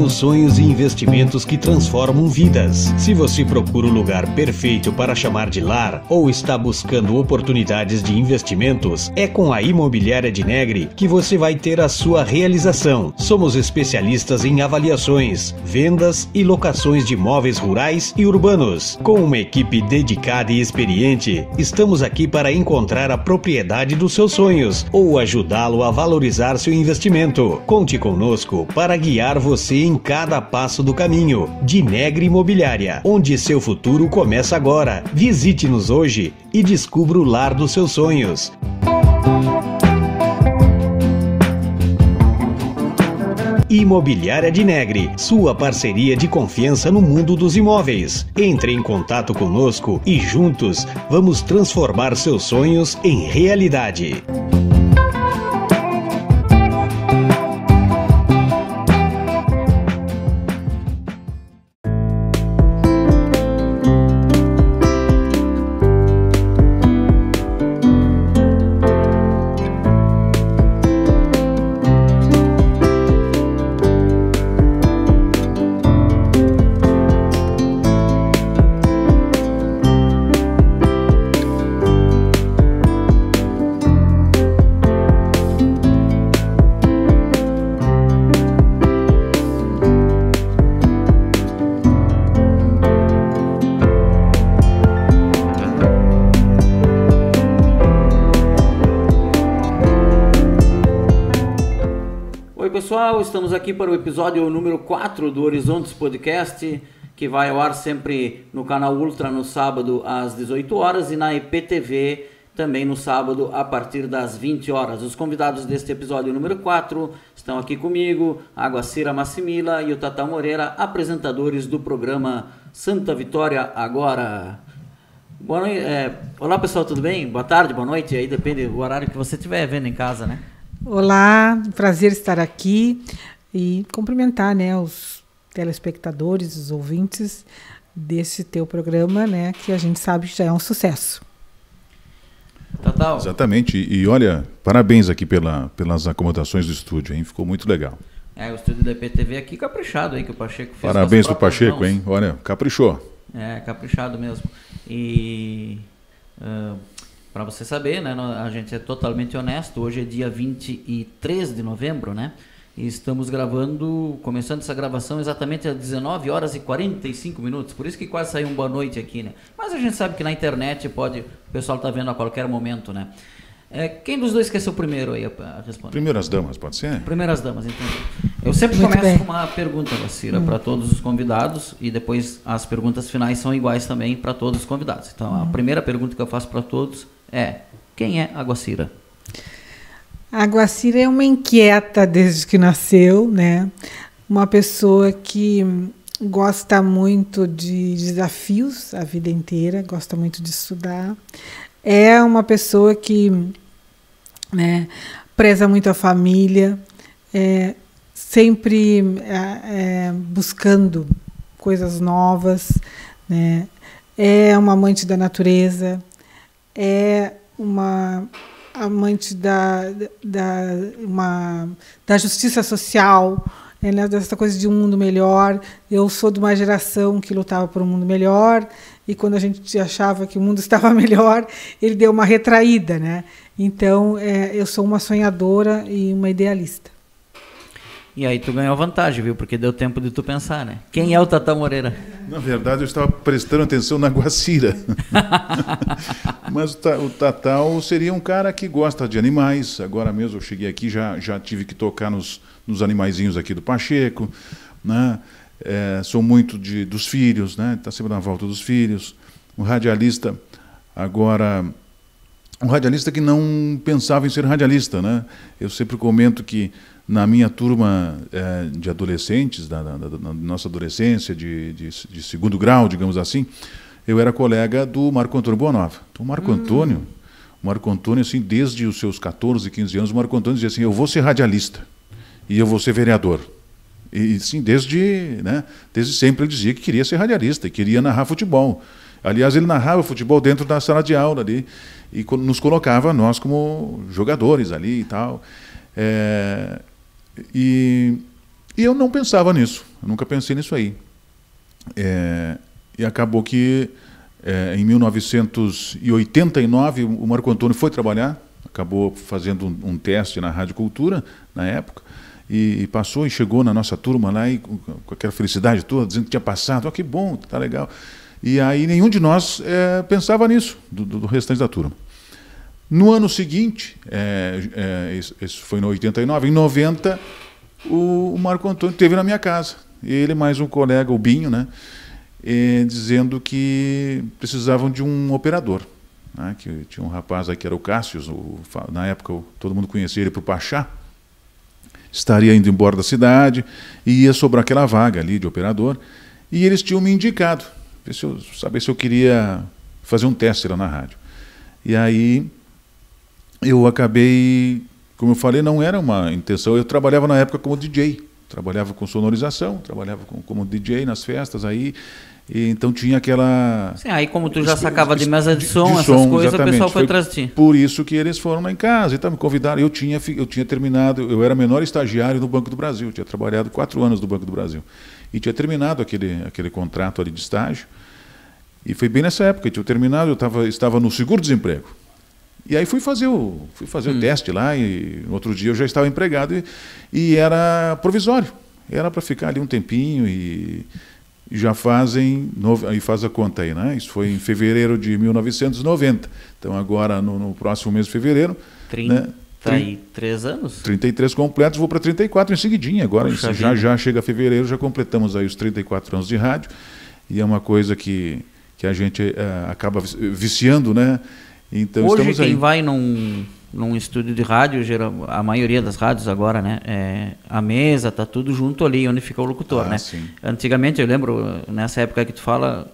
Temos sonhos e investimentos que transformam vidas. Se você procura o lugar perfeito para chamar de lar ou está buscando oportunidades de investimentos, é com a Imobiliária de Negri que você vai ter a sua realização. Somos especialistas em avaliações, vendas e locações de imóveis rurais e urbanos. Com uma equipe dedicada e experiente, estamos aqui para encontrar a propriedade dos seus sonhos ou ajudá-lo a valorizar seu investimento. Conte conosco para guiar você em cada passo do caminho. De Negri Imobiliária, onde seu futuro começa agora. Visite-nos hoje e descubra o lar dos seus sonhos. Imobiliária de Negri, sua parceria de confiança no mundo dos imóveis. Entre em contato conosco e juntos vamos transformar seus sonhos em realidade. Pessoal, estamos aqui para o episódio número 4 do Horizontes Podcast, que vai ao ar sempre no canal Ultra no sábado às 18 horas e na IPTV também no sábado a partir das 20 horas. Os convidados deste episódio número 4 estão aqui comigo, a Aguacira Massimila e o Tata Moreira, apresentadores do programa Santa Vitória Agora. Boa noite. Olá pessoal, tudo bem? Boa tarde, boa noite, aí depende do horário que você estiver vendo em casa, né? Olá, prazer estar aqui e cumprimentar, né, os telespectadores, os ouvintes desse teu programa, né, que a gente sabe que já é um sucesso. Total. Exatamente, e olha, parabéns aqui pelas acomodações do estúdio, hein? Ficou muito legal. O estúdio da IPTV aqui caprichado aí, que o Pacheco fez. Parabéns pro Pacheco, mãos. Hein? Olha, caprichou. Caprichado mesmo. E... para você saber, né, a gente é totalmente honesto, hoje é dia 23 de novembro, né, e estamos começando essa gravação exatamente às 19 horas e 45 minutos, por isso que quase saiu um boa noite aqui, né, mas a gente sabe que na internet o pessoal tá vendo a qualquer momento, né. Quem dos dois quer ser o primeiro aí a responder? Primeiras damas, pode ser? Primeiras damas, então. Eu sempre começo com uma pergunta, Vacira, para todos os convidados e depois as perguntas finais são iguais também para todos os convidados. Então, a primeira pergunta que eu faço para todos quem é a Aguacira? A Aguacira é uma inquieta desde que nasceu, né? Uma pessoa que gosta muito de desafios a vida inteira, gosta muito de estudar. É uma pessoa que, né, preza muito a família, sempre buscando coisas novas, né? É uma amante da natureza, é uma amante da justiça social, né, dessa coisa de um mundo melhor. Eu sou de uma geração que lutava por um mundo melhor, e quando a gente achava que o mundo estava melhor, ele deu uma retraída, né? Então, eu sou uma sonhadora e uma idealista. E aí tu ganhou vantagem, viu? Porque deu tempo de tu pensar, né? Quem é o Tata Moreira? Na verdade, eu estava prestando atenção na Aguacira. Mas o Tatal seria um cara que gosta de animais. Agora mesmo eu cheguei aqui, já tive que tocar nos animaizinhos aqui do Pacheco, né? Sou muito dos filhos, né? Está sempre na volta dos filhos. Um radialista, agora... Um radialista que não pensava em ser radialista, né? Eu sempre comento que na minha turma de adolescentes, da nossa adolescência, de segundo grau, digamos assim, eu era colega do Marco Antônio Bonova. Então, o Marco Antônio, assim, desde os seus 14, 15 anos, o Marco Antônio dizia assim, eu vou ser radialista e eu vou ser vereador. E sim, desde sempre ele dizia que queria ser radialista e queria narrar futebol. Aliás, ele narrava futebol dentro da sala de aula ali e nos colocava nós como jogadores ali e tal. E eu não pensava nisso. eu nunca pensei nisso aí. E acabou que em 1989 o Marco Antônio foi trabalhar, acabou fazendo um teste na Rádio Cultura, na época, e passou e chegou na nossa turma lá e, com aquela felicidade toda, dizendo que tinha passado, que bom, tá legal. E aí nenhum de nós pensava nisso, do restante da turma. No ano seguinte, isso foi em 89, em 90, o Marco Antônio esteve na minha casa. Ele mais um colega, o Binho, né, dizendo que precisavam de um operador. Né, que tinha um rapaz aí que era o Cássius, na época todo mundo conhecia ele por Pachá, estaria indo embora da cidade e ia sobrar aquela vaga ali de operador. E eles tinham me indicado, saber se eu queria fazer um teste lá na rádio. E aí eu acabei, como eu falei, não era uma intenção, eu trabalhava na época como DJ, trabalhava com sonorização, trabalhava como DJ nas festas, aí, e então tinha aquela... Sim, aí como tu já sacava de mesa de som, essas coisas, o pessoal foi atrás de ti. Por isso que eles foram lá em casa, então me convidaram, eu tinha terminado, eu era menor estagiário no Banco do Brasil, eu tinha trabalhado 4 anos no Banco do Brasil, e tinha terminado aquele contrato ali de estágio, e foi bem nessa época que eu tinha terminado, eu estava no seguro-desemprego. E aí fui fazer o teste lá, e no outro dia eu já estava empregado, e era provisório. Era para ficar ali um tempinho, e já aí faz a conta aí, né? Isso foi em fevereiro de 1990. Então agora, no próximo mês de fevereiro... 33 anos? 33 completos, vou para 34 em seguidinha. Agora, já chega fevereiro, já completamos aí os 34 anos de rádio, e é uma coisa que a gente acaba viciando, né? Então, hoje quem vai num estúdio de rádio, a maioria das rádios agora, né, a mesa tá tudo junto ali onde fica o locutor, né? Sim. Antigamente, eu lembro, nessa época que tu fala,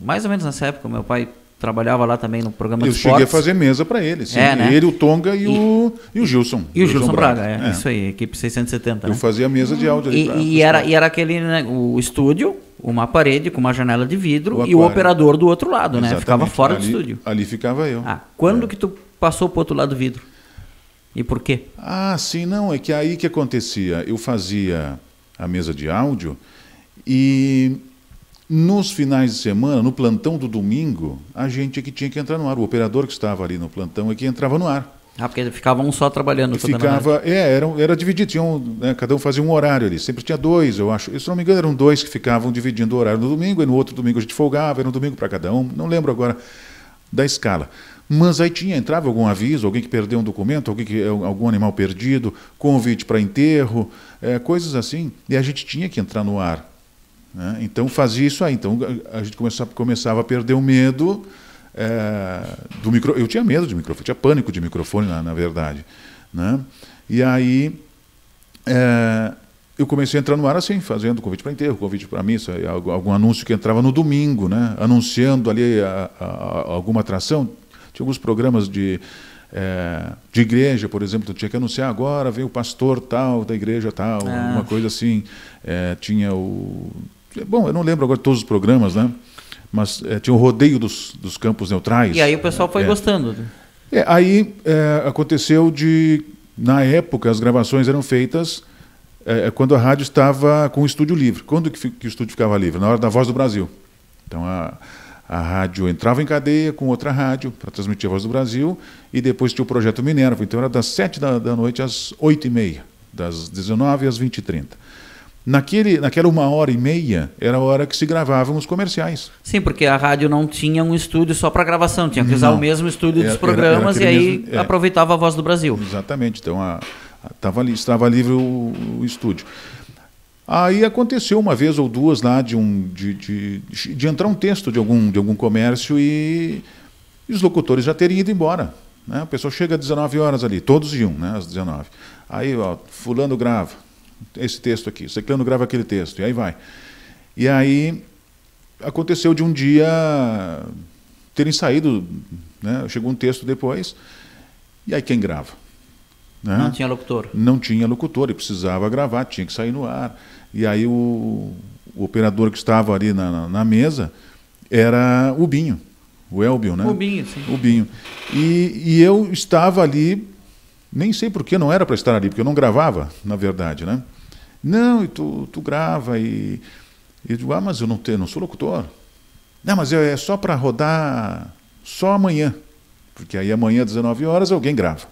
mais ou menos nessa época, meu pai trabalhava lá também no programa de esportes. Eu cheguei a fazer mesa para ele, sim. Né? Ele, o Tonga e o Gilson. E o Gilson Braga, isso aí, equipe 670. Eu fazia mesa de áudio ali. E era aquele, né, o estúdio, uma parede com uma janela de vidro e o operador do outro lado, né? Ficava fora do estúdio. Ali ficava eu. Quando que tu passou para o outro lado do vidro? E por quê? Sim, não, é que aí que acontecia. Eu fazia a mesa de áudio e nos finais de semana, no plantão do domingo, a gente é que tinha que entrar no ar. O operador que estava ali no plantão é que entrava no ar. Porque ficava um só trabalhando. Era dividido, cada um fazia um horário ali. Sempre tinha 2, eu acho. Se não me engano, eram 2 que ficavam dividindo o horário no domingo, e no outro domingo a gente folgava, era um domingo para cada um. Não lembro agora da escala. Mas aí entrava algum aviso, alguém que perdeu um documento, algum animal perdido, convite para enterro, coisas assim, e a gente tinha que entrar no ar. Né? Então fazia isso aí. Então a gente começava a perder o medo do microfone. Eu tinha medo de microfone, tinha pânico de microfone, na verdade. Né? E aí eu comecei a entrar no ar assim, fazendo convite para enterro, convite para missa, algum anúncio que entrava no domingo, né? Anunciando ali alguma atração. Tinha alguns programas de igreja, por exemplo, tu tinha que anunciar agora, vem o pastor tal, da igreja tal, alguma coisa assim. Tinha Bom, eu não lembro agora todos os programas, né? Mas tinha o rodeio dos campos neutrais. E aí o pessoal foi gostando. Aí aconteceu na época, as gravações eram feitas quando a rádio estava com o estúdio livre. Quando que o estúdio ficava livre? Na hora da Voz do Brasil. Então a rádio entrava em cadeia com outra rádio para transmitir a Voz do Brasil, e depois tinha o Projeto Minerva. Então era das 7 da noite às 8h30, das 19 às 20h30. Naquela 1h30 era a hora que se gravavam os comerciais. Sim, porque a rádio não tinha um estúdio só para gravação, tinha que usar o mesmo estúdio dos programas, e aí aproveitava a Voz do Brasil. Exatamente, então estava livre o estúdio. Aí aconteceu uma vez ou duas lá de entrar um texto de algum comércio e os locutores já terem ido embora. Né? O pessoal chega às 19 horas ali, todos iam, né, às 19. Aí, fulano grava esse texto aqui, ciclano grava aquele texto, e aí vai. E aí aconteceu de um dia terem saído, né, chegou um texto depois, e aí quem grava? Né? Não tinha locutor. Não tinha locutor, e precisava gravar, tinha que sair no ar. E aí o operador que estava ali na mesa era o Binho, o Elbio, né? O Binho, sim. O Binho. E eu estava ali, nem sei porquê, não era para estar ali, porque eu não gravava, na verdade, né? Não, e tu grava. E eu digo, mas eu não sou locutor. Não, mas é só para rodar só amanhã. Porque aí amanhã, às 19 horas, alguém grava.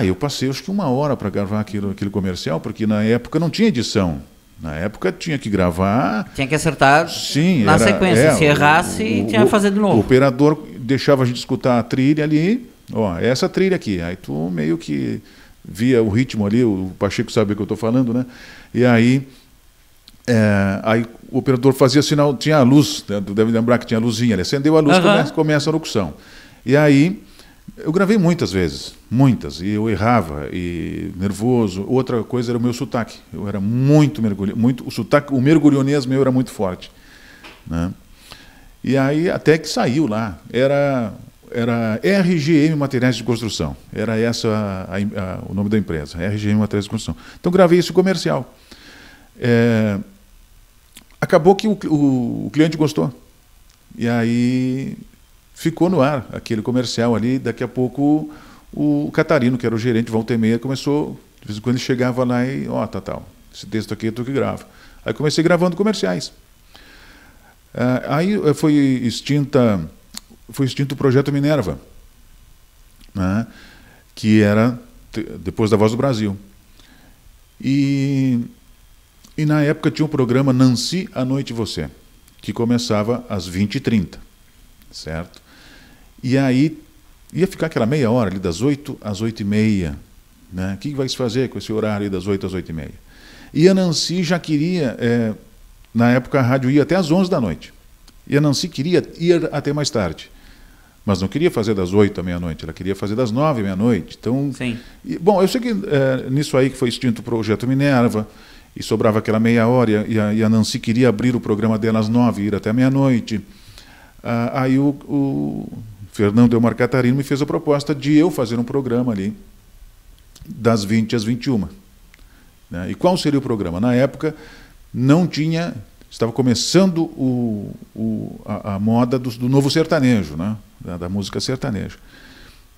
Eu passei acho que 1 hora para gravar aquele comercial, porque na época não tinha edição. Na época tinha que gravar... Tinha que acertar sim, na sequência. Se errasse, tinha que fazer de novo. O operador deixava a gente escutar a trilha ali, essa trilha aqui. Aí tu meio que via o ritmo ali, o Pacheco sabe o que eu estou falando, né? E aí o operador fazia sinal, tinha a luz, né? Tu deve lembrar que tinha a luzinha, ele acendeu a luz, começa a locução. E aí eu gravei muitas vezes, muitas, e eu errava, e nervoso. Outra coisa era o meu sotaque. Eu era muito o mergulhonês meu era muito forte, né? E aí até que saiu lá, era RGM Materiais de Construção, era essa o nome da empresa, RGM Materiais de Construção. Então gravei esse comercial. Acabou que o cliente gostou, e aí ficou no ar aquele comercial ali. Daqui a pouco o Catarino, que era o gerente, volta e meia, começou, de vez em quando ele chegava lá e, Tatal, esse texto aqui é tu que grava. Aí comecei gravando comerciais. Aí foi extinto o Projeto Minerva, né, que era depois da Voz do Brasil. E na época tinha o programa Nancy, à Noite e Você, que começava às 20h30, certo? E aí ia ficar aquela meia hora ali, das 8 às 8h30, né? O que vai se fazer com esse horário aí das 8 às 8h30? E a Nancy já queria, na época a rádio ia até às 11 da noite, e a Nancy queria ir até mais tarde, mas não queria fazer das 8 à meia-noite, ela queria fazer das 9 à meia-noite. Então, sim. Bom, eu sei que nisso aí que foi extinto o Projeto Minerva, e sobrava aquela meia hora, e a Nancy queria abrir o programa dela às 9 e ir até meia-noite. Aí o Fernando Delmar Catarino me fez a proposta de eu fazer um programa ali das 20 às 21. Né? E qual seria o programa? Na época não tinha, estava começando a moda do novo sertanejo, né? Da música sertaneja.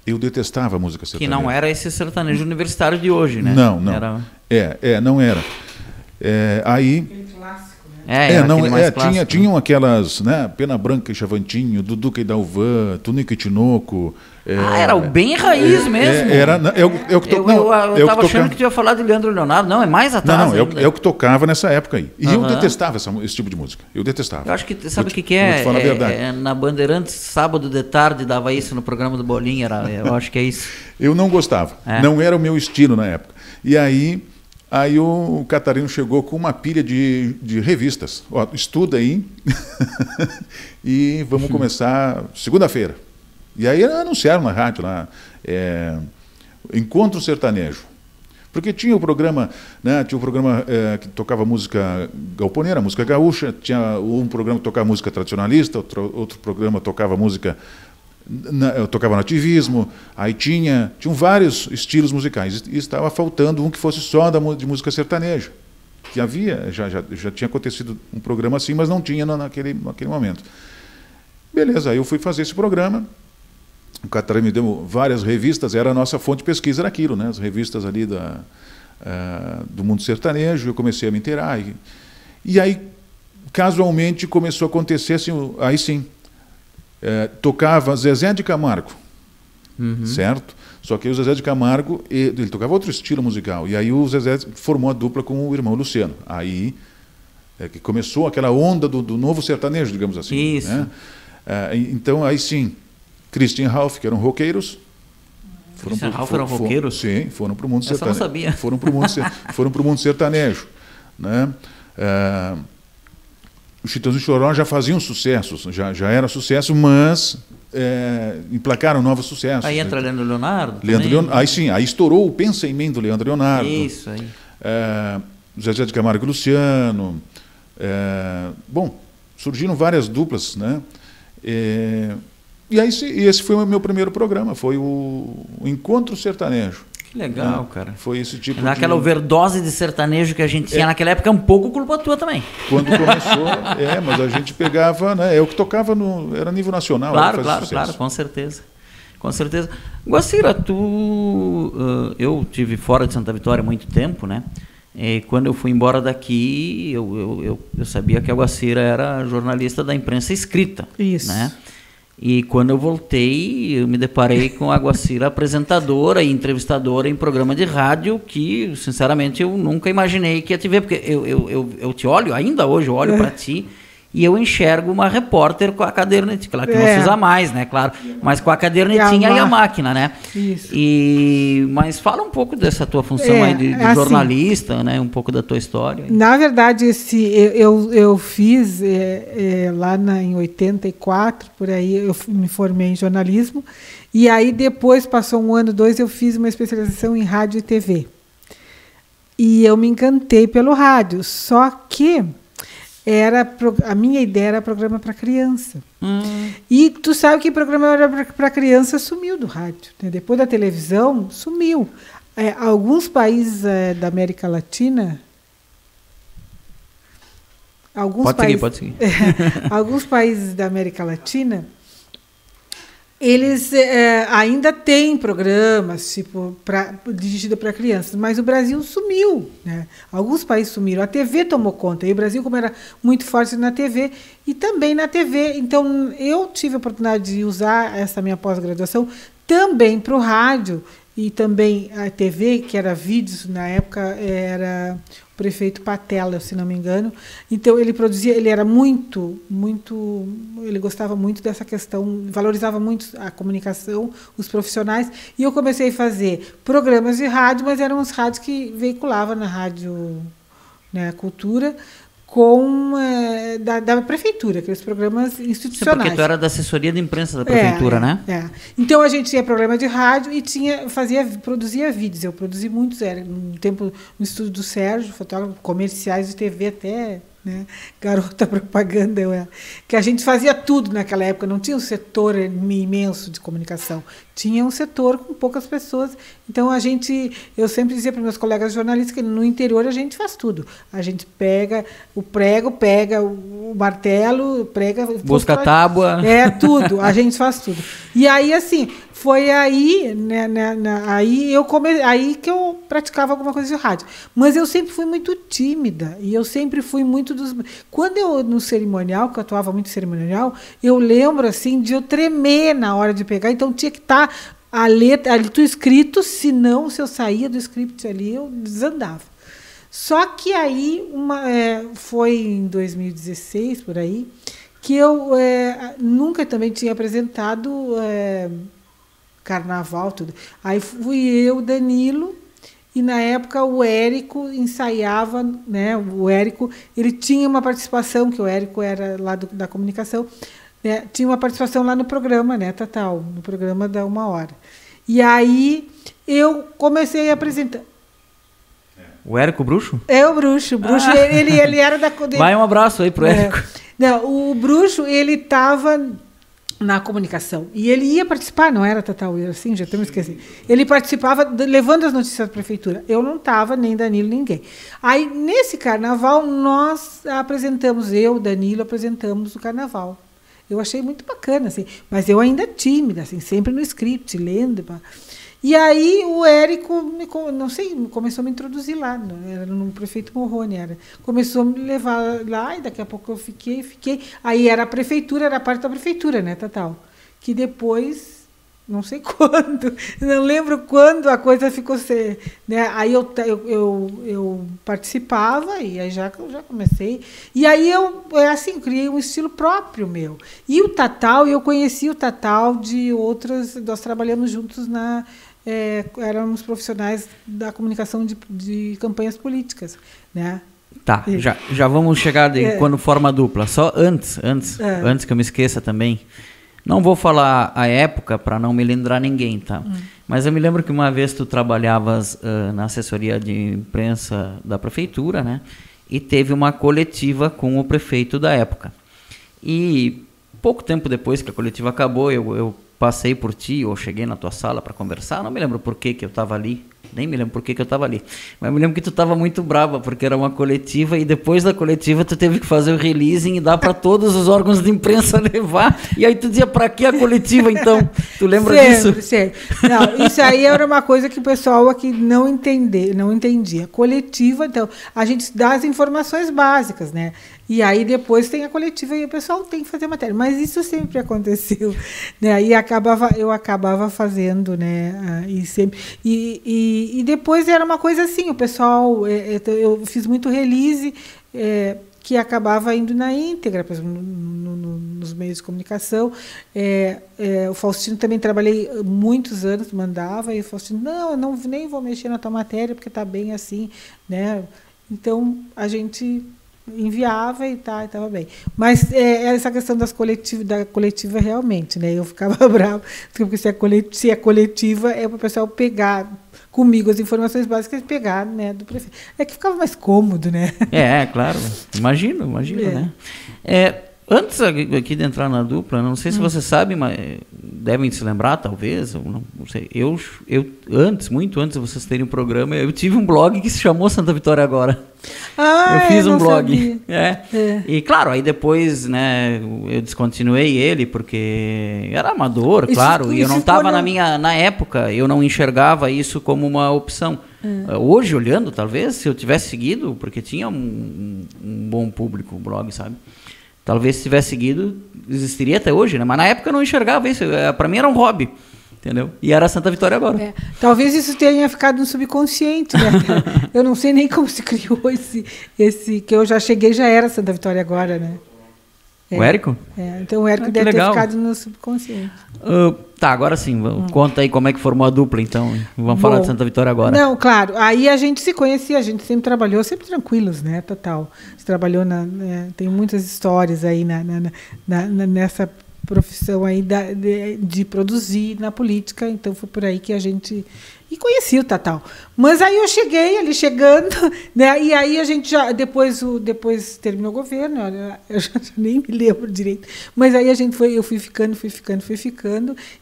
Eu detestava a música sertaneja. Que não era esse sertanejo universitário de hoje, né? Não. Não era. Aí... Tinham aquelas, né, Pena Branca e Chavantinho, Duduca e Dalvan, Tunica e Tinoco. Era o bem raiz mesmo. Eu estava achando que tu ia falar de Leandro e Leonardo. Não, é mais atrás. Não, é o que tocava nessa época aí. E eu detestava esse tipo de música. Eu detestava. Eu acho que, sabe o que é? Vou te falar a verdade. Na Bandeirantes, sábado de tarde, dava isso no programa do Bolinha. Eu acho que é isso. Eu não gostava. Não era o meu estilo na época. E aí o Catarino chegou com uma pilha de revistas. Estuda aí e vamos começar segunda-feira. E aí anunciaram na rádio lá, Encontro Sertanejo. Porque tinha o programa, né, que tocava música galponeira, música gaúcha, tinha um programa que tocava música tradicionalista, outro programa tocava música... Eu tocava nativismo, aí tinham vários estilos musicais, e estava faltando um que fosse só de música sertaneja, que havia, já tinha acontecido um programa assim, mas não tinha naquele momento. Beleza, aí eu fui fazer esse programa, o Catarina me deu várias revistas, era a nossa fonte de pesquisa, era aquilo, né, as revistas ali do mundo sertanejo. Eu comecei a me inteirar, e aí casualmente começou a acontecer assim, aí sim, tocava Zezé de Camargo, certo? Só que o Zezé de Camargo, ele tocava outro estilo musical, e aí o Zezé formou a dupla com o irmão Luciano. Aí que começou aquela onda do novo sertanejo, digamos assim. Isso. Né? Então, aí sim, Christian Ralph, que eram roqueiros. Christian Ralph eram roqueiros? Sim, foram para o mundo sertanejo. Eu não sabia. Foram para o mundo sertanejo. Né? Os Chitãozinho e Choró já faziam sucessos, já era sucesso, mas emplacaram novos sucessos. Aí entra Leandro Leonardo. Aí sim, aí estourou o Pensa em Mim do Leandro Leonardo. Isso aí. Zezé de Camargo e Luciano. Bom, surgiram várias duplas, né? E aí esse foi o meu primeiro programa, foi o Encontro Sertanejo. Que legal, cara. Foi esse tipo Aquela overdose de sertanejo que a gente tinha naquela época, é um pouco culpa tua também. Quando começou, mas a gente pegava, né? Eu que tocava era nível nacional. Claro, com certeza. Com certeza. Guacira, eu tive fora de Santa Vitória há muito tempo, né? E quando eu fui embora daqui, eu sabia que a Guacira era jornalista da imprensa escrita. Isso. Né? E quando eu voltei, eu me deparei com a Guacira apresentadora e entrevistadora em programa de rádio que, sinceramente, eu nunca imaginei que ia te ver, porque eu te olho, ainda hoje eu olho para ti, e eu enxergo uma repórter com a cadernetinha, claro que não se usa mais, né, claro, mas com a cadernetinha e a máquina, né? Isso. Mas fala um pouco dessa tua função aí de jornalista, né, um pouco da tua história. Na verdade, eu fiz lá em 84, por aí, eu me formei em jornalismo, e aí depois, passou 1 ano, 2, eu fiz uma especialização em rádio e TV. E eu me encantei pelo rádio, só que a minha ideia era programa para criança. E tu sabe que programa para criança sumiu do rádio, né? Depois da televisão, sumiu. Alguns países da América Latina... Pode seguir. Alguns países da América Latina, eles ainda têm programas tipo dirigidos para crianças, mas o Brasil sumiu, né? Alguns países sumiram, a TV tomou conta, e o Brasil, como era muito forte na TV, e também na TV, então eu tive a oportunidade de usar essa minha pós-graduação também para o rádio, e também a TV, que era vídeos, na época era o prefeito Patella, se não me engano. Então ele era muito, ele gostava muito dessa questão, valorizava muito a comunicação, os profissionais, e eu comecei a fazer programas de rádio, mas eram os rádios que veiculavam na rádio, né, Cultura, da prefeitura, aqueles programas institucionais. Porque tu era da assessoria de imprensa da prefeitura, né? Então a gente tinha programa de rádio e produzia vídeos. Eu produzi muitos, no tempo no estúdio do Sérgio, fotógrafo, comerciais de TV até, né? Garota propaganda, que a gente fazia tudo naquela época, não tinha um setor imenso de comunicação, tinha um setor com poucas pessoas. Então eu sempre dizia para meus colegas jornalistas que no interior a gente faz tudo. A gente pega o prego, pega o martelo, busca a tábua, tudo, a gente faz tudo. E aí assim, foi aí, né, aí que eu praticava alguma coisa de rádio. Mas eu sempre fui muito tímida, e eu sempre fui muito quando eu, no cerimonial, que eu atuava muito cerimonial, eu lembro assim de eu tremer na hora de pegar, então tinha que estar a letra ali tudo escrito, senão se eu saía do script ali, eu desandava. Só que aí, foi em 2016, por aí, que eu nunca também tinha apresentado carnaval, tudo. Aí fui eu, Danilo, e na época o Érico ensaiava, né? O Érico, ele tinha uma participação, que o Érico era lá da comunicação, né? Tinha uma participação lá no programa, né, Tatal, no programa da 1 hora. E aí eu comecei a apresentar. O Érico Bruxo? É o Bruxo. Ele era da... Vai um abraço aí pro Érico. Não, o Bruxo, ele estava na comunicação. E ele ia participar, não era, Tatal, assim, já temos esquecido. Ele participava levando as notícias da prefeitura. Eu não estava, nem Danilo, ninguém. Aí, nesse carnaval, eu, Danilo, apresentamos o carnaval. Eu achei muito bacana, assim, mas eu ainda tímida, assim, sempre no script, lendo. E aí o Érico, começou a me introduzir lá, era no prefeito Morrone, começou a me levar lá, e daqui a pouco eu fiquei. Aí era a prefeitura, era a parte da prefeitura, né, Tatal? Que depois, não sei quando, não lembro quando a coisa ficou ser, né? Aí eu participava, e aí já comecei. E aí eu criei um estilo próprio meu. E o Tatal, eu conheci o Tatal de outras, nós trabalhamos juntos éramos profissionais da comunicação de campanhas políticas, né? Tá, já vamos chegar quando forma dupla. Só antes que eu me esqueça também. Não vou falar a época para não me lembrar ninguém, tá? Mas eu me lembro que uma vez tu trabalhavas na assessoria de imprensa da prefeitura, né? E teve uma coletiva com o prefeito da época. E pouco tempo depois que a coletiva acabou, eu passei por ti, ou cheguei na tua sala para conversar, não me lembro por que eu estava ali, nem me lembro por que eu estava ali. Mas eu me lembro que tu estava muito brava, porque era uma coletiva e depois da coletiva tu teve que fazer o releasing e dar para todos os órgãos de imprensa levar. E aí tu dizia, para que a coletiva então? Tu lembra disso? Sempre. Não, isso aí era uma coisa que o pessoal aqui não entendia. Coletiva, então, a gente dá as informações básicas, né? E aí depois tem a coletiva e o pessoal tem que fazer matéria. Mas isso sempre aconteceu, né? E eu acabava fazendo, né? E depois era uma coisa assim, o pessoal, eu fiz muito release, que acabava indo na íntegra, por exemplo, nos meios de comunicação. O Faustino também trabalhei muitos anos, mandava, e o Faustino, não, nem vou mexer na tua matéria, porque está bem assim, né? Então, a gente enviava e estava bem. Mas essa questão da coletiva realmente, né? Eu ficava brava, porque se é coletiva, é para o pessoal pegar comigo as informações básicas e pegar, né, do prefeito. É que ficava mais cômodo, né? Claro. Imagino, né? Antes aqui de entrar na dupla, não sei se você sabe, mas devem se lembrar, talvez, não sei. Eu muito antes de vocês terem um programa, eu tive um blog que se chamou Santa Vitória Agora. Eu fiz um blog. E claro, aí depois, né, eu descontinuei ele porque era amador, claro, e eu não estava na época, eu não enxergava isso como uma opção. Hoje, olhando, talvez, se eu tivesse seguido, porque tinha um bom público o blog, sabe? Talvez se tivesse seguido, existiria até hoje, né? Mas na época eu não enxergava isso. Para mim era um hobby, entendeu? E era Santa Vitória Agora. Talvez isso tenha ficado no subconsciente, né? Eu não sei nem como se criou esse que eu já cheguei, já era Santa Vitória Agora, né? O Érico? Então o Érico deve ter ficado no subconsciente. Tá, agora sim, conta aí como é que formou a dupla, então. Vamos falar de Santa Vitória agora. Não, claro, aí a gente se conhecia, a gente sempre trabalhou, sempre tranquilos, né, total. A gente trabalhou, tem muitas histórias aí nessa profissão aí de produzir na política, então foi por aí que a gente... E conheci o Tatal. Mas aí eu cheguei ali chegando, né? E aí a gente já, depois terminou o governo, eu já nem me lembro direito. Mas aí eu fui ficando,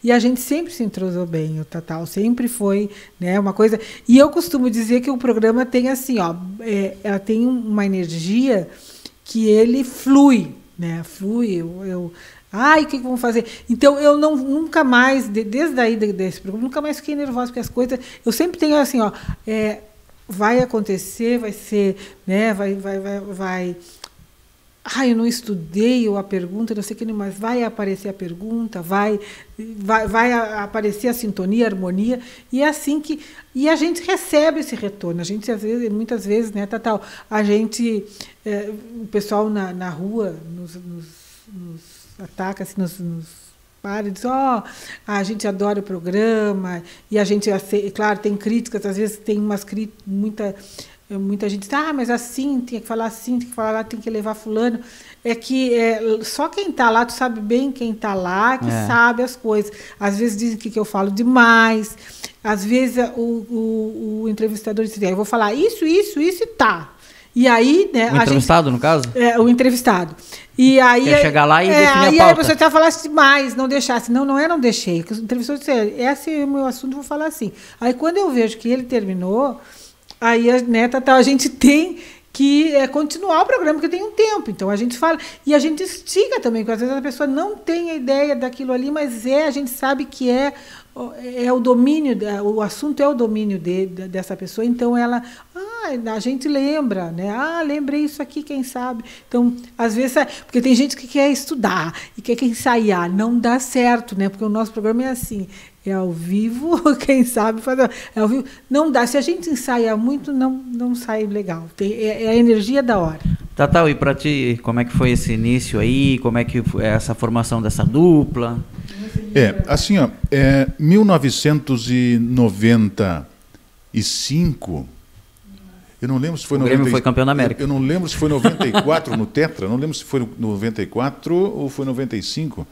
e a gente sempre se entrosou bem, o Tatal. Sempre foi, né, uma coisa. E eu costumo dizer que o programa tem assim, ela tem uma energia que ele flui, né? Flui, o que vamos fazer? Então, eu nunca mais, desde aí desse programa, nunca mais fiquei nervosa, porque as coisas... Eu sempre tenho assim, vai acontecer, vai ser, né? Vai... eu não estudei a pergunta, não sei o que, mas vai aparecer a pergunta, vai aparecer a sintonia, a harmonia, e é assim que... E a gente recebe esse retorno. A gente, muitas vezes, né, Tatal, a gente... o pessoal na rua nos ataca, assim, nos para e diz, a gente adora o programa, e a gente, claro, tem críticas, às vezes tem umas críticas, muita gente diz, mas assim, tem que falar assim, tem que falar lá, tem que levar fulano. É que só quem está lá, tu sabe bem quem está lá, que sabe as coisas. Às vezes dizem que eu falo demais, às vezes o entrevistador diz, eu vou falar isso e tá. E aí, né, o entrevistado, no caso? O entrevistado. E aí, quer chegar lá e definir a pauta. Aí a pessoa já falasse mais, não deixasse. Não deixei. O entrevistador disse, esse é o meu assunto, vou falar assim. Aí, quando eu vejo que ele terminou, aí, né, a gente tem que continuar o programa, porque tem um tempo. Então, a gente fala. E a gente estiga também, porque às vezes a pessoa não tem a ideia daquilo ali, mas a gente sabe que é o domínio, o assunto é o domínio dessa pessoa, então ela, a gente lembra, né? Lembrei isso aqui, quem sabe? Então, às vezes, porque tem gente que quer estudar e quer ensaiar, não dá certo, né? Porque o nosso programa é assim, é ao vivo, quem sabe fazer, é ao vivo, não dá, se a gente ensaia muito, não sai legal, é a energia da hora. Tatal, e para ti, como é que foi esse início aí, como é que foi essa formação dessa dupla? Assim, 1995, eu não lembro se foi... O Grêmio foi campeão da América. Eu não lembro se foi 94 no Tetra, não lembro se foi 94 ou foi 95,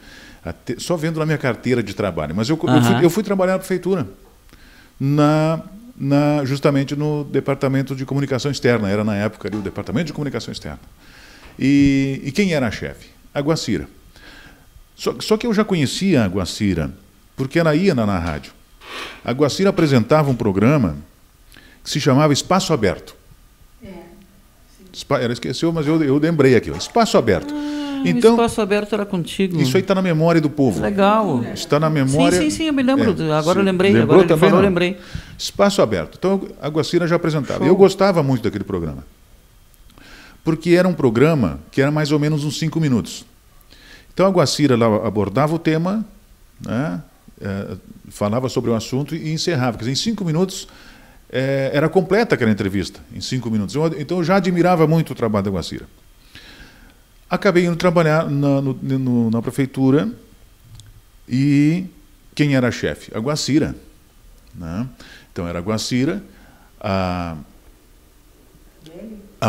só vendo na minha carteira de trabalho. Mas eu fui trabalhar na prefeitura, justamente no Departamento de Comunicação Externa, era na época ali o Departamento de Comunicação Externa. E quem era a chefe? A Guacira. Só que eu já conhecia a Guacira, porque ela ia na rádio. A Guacira apresentava um programa que se chamava Espaço Aberto. Ela esqueceu, mas eu lembrei aqui. Ó, Espaço Aberto. Então, o Espaço Aberto era contigo. Isso aí está na memória do povo. Legal. Está na memória. Sim, eu me lembro. Agora eu lembrei. Lembrou agora ele também, falou, eu lembrei. Espaço Aberto. Então, a Guacira já apresentava. Show. Eu gostava muito daquele programa. Porque era um programa que era mais ou menos uns 5 minutos. Então, a Guacira lá abordava o tema, né, falava sobre o assunto e encerrava. Quer dizer, em 5 minutos, era completa aquela entrevista, em 5 minutos. Então, eu já admirava muito o trabalho da Guacira. Acabei indo trabalhar na prefeitura e quem era a chefe? A Guacira. Né? Então, era a Guacira, a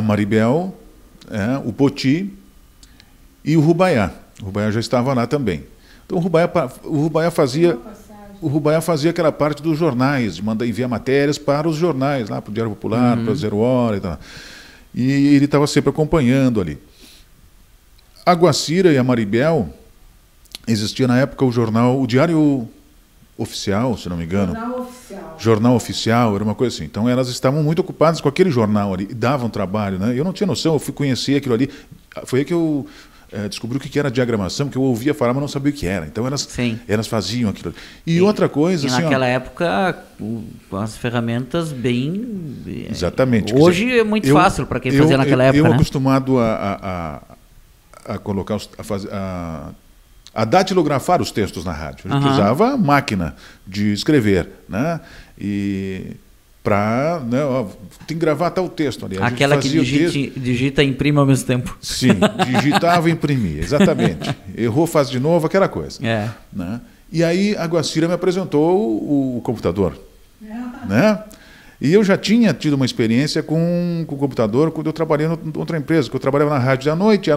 Maribel, o Poti e o Rubaiá. O Rubaiá já estava lá também. Então, o Rubaiá fazia aquela parte dos jornais, de mandar enviar matérias para os jornais, lá para o Diário Popular, para o Zero Hora e tal. E ele estava sempre acompanhando ali. A Guacira e a Maribel, existia na época o Diário Oficial, se não me engano. Jornal Oficial, era uma coisa assim. Então elas estavam muito ocupadas com aquele jornal ali, e davam trabalho, né? Eu não tinha noção, eu fui conhecer aquilo ali. Foi aí que eu descobri o que era diagramação, que eu ouvia falar, mas não sabia o que era. Então elas faziam aquilo ali. E outra coisa... E assim, naquela época, as ferramentas bem... Exatamente. Hoje dizer, é muito fácil para quem fazia naquela época, Eu né? acostumado a colocar, a datilografar os textos na rádio. A gente usava máquina de escrever, né? E para, né, tem que gravar tal texto ali. Aquela que digita e imprime ao mesmo tempo. Sim, digitava e imprimia, exatamente. Errou, faz de novo, aquela coisa. Né? E aí a Guacira me apresentou o computador. Né? E eu já tinha tido uma experiência com o computador quando eu trabalhei em outra empresa, que eu trabalhava na rádio à noite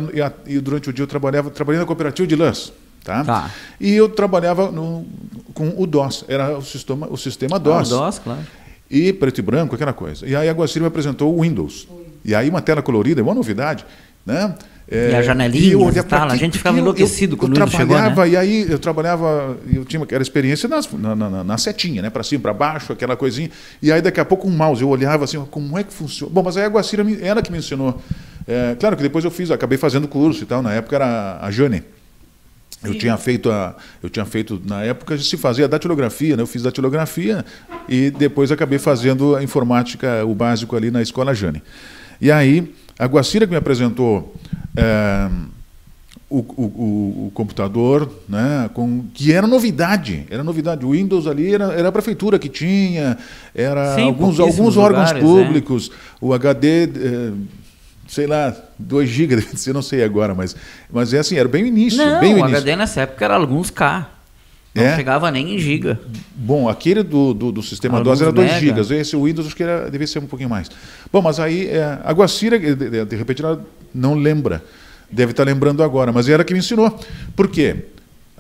e durante o dia eu trabalhei na cooperativa de lãs. Tá? E eu trabalhava com o DOS, era o sistema DOS. O DOS, claro. E preto e branco, aquela coisa. E aí a Guacira me apresentou o Windows. E aí uma tela colorida, é uma novidade. Né? E a janelinha, a gente ficava enlouquecido quando o Windows chegou, né? E aí eu trabalhava, eu tinha aquela experiência na setinha, né? Para cima, para baixo, aquela coisinha. E aí daqui a pouco um mouse, eu olhava assim, como é que funciona? Bom, mas aí a Guacira, ela que me ensinou. Claro que depois acabei fazendo curso e tal, na época era a Jane. Eu tinha feito, na época se fazia a datilografia, né? Eu fiz datilografia e depois acabei fazendo a informática, o básico ali na Escola Jane. E aí, a Guacira que me apresentou o computador, né? Que era novidade. O Windows ali era a prefeitura que tinha, alguns órgãos lugares, públicos, o HD... sei lá, 2 GB, eu não sei agora, mas é assim, era bem o início. Não, bem o o início. HD nessa época era alguns K. Não chegava nem em giga. Bom, aquele do sistema DOS era 2 GB. Esse Windows acho que devia ser um pouquinho mais. Bom, mas aí a Guacira, de repente, ela não lembra. Deve estar lembrando agora, mas era que me ensinou. Por quê?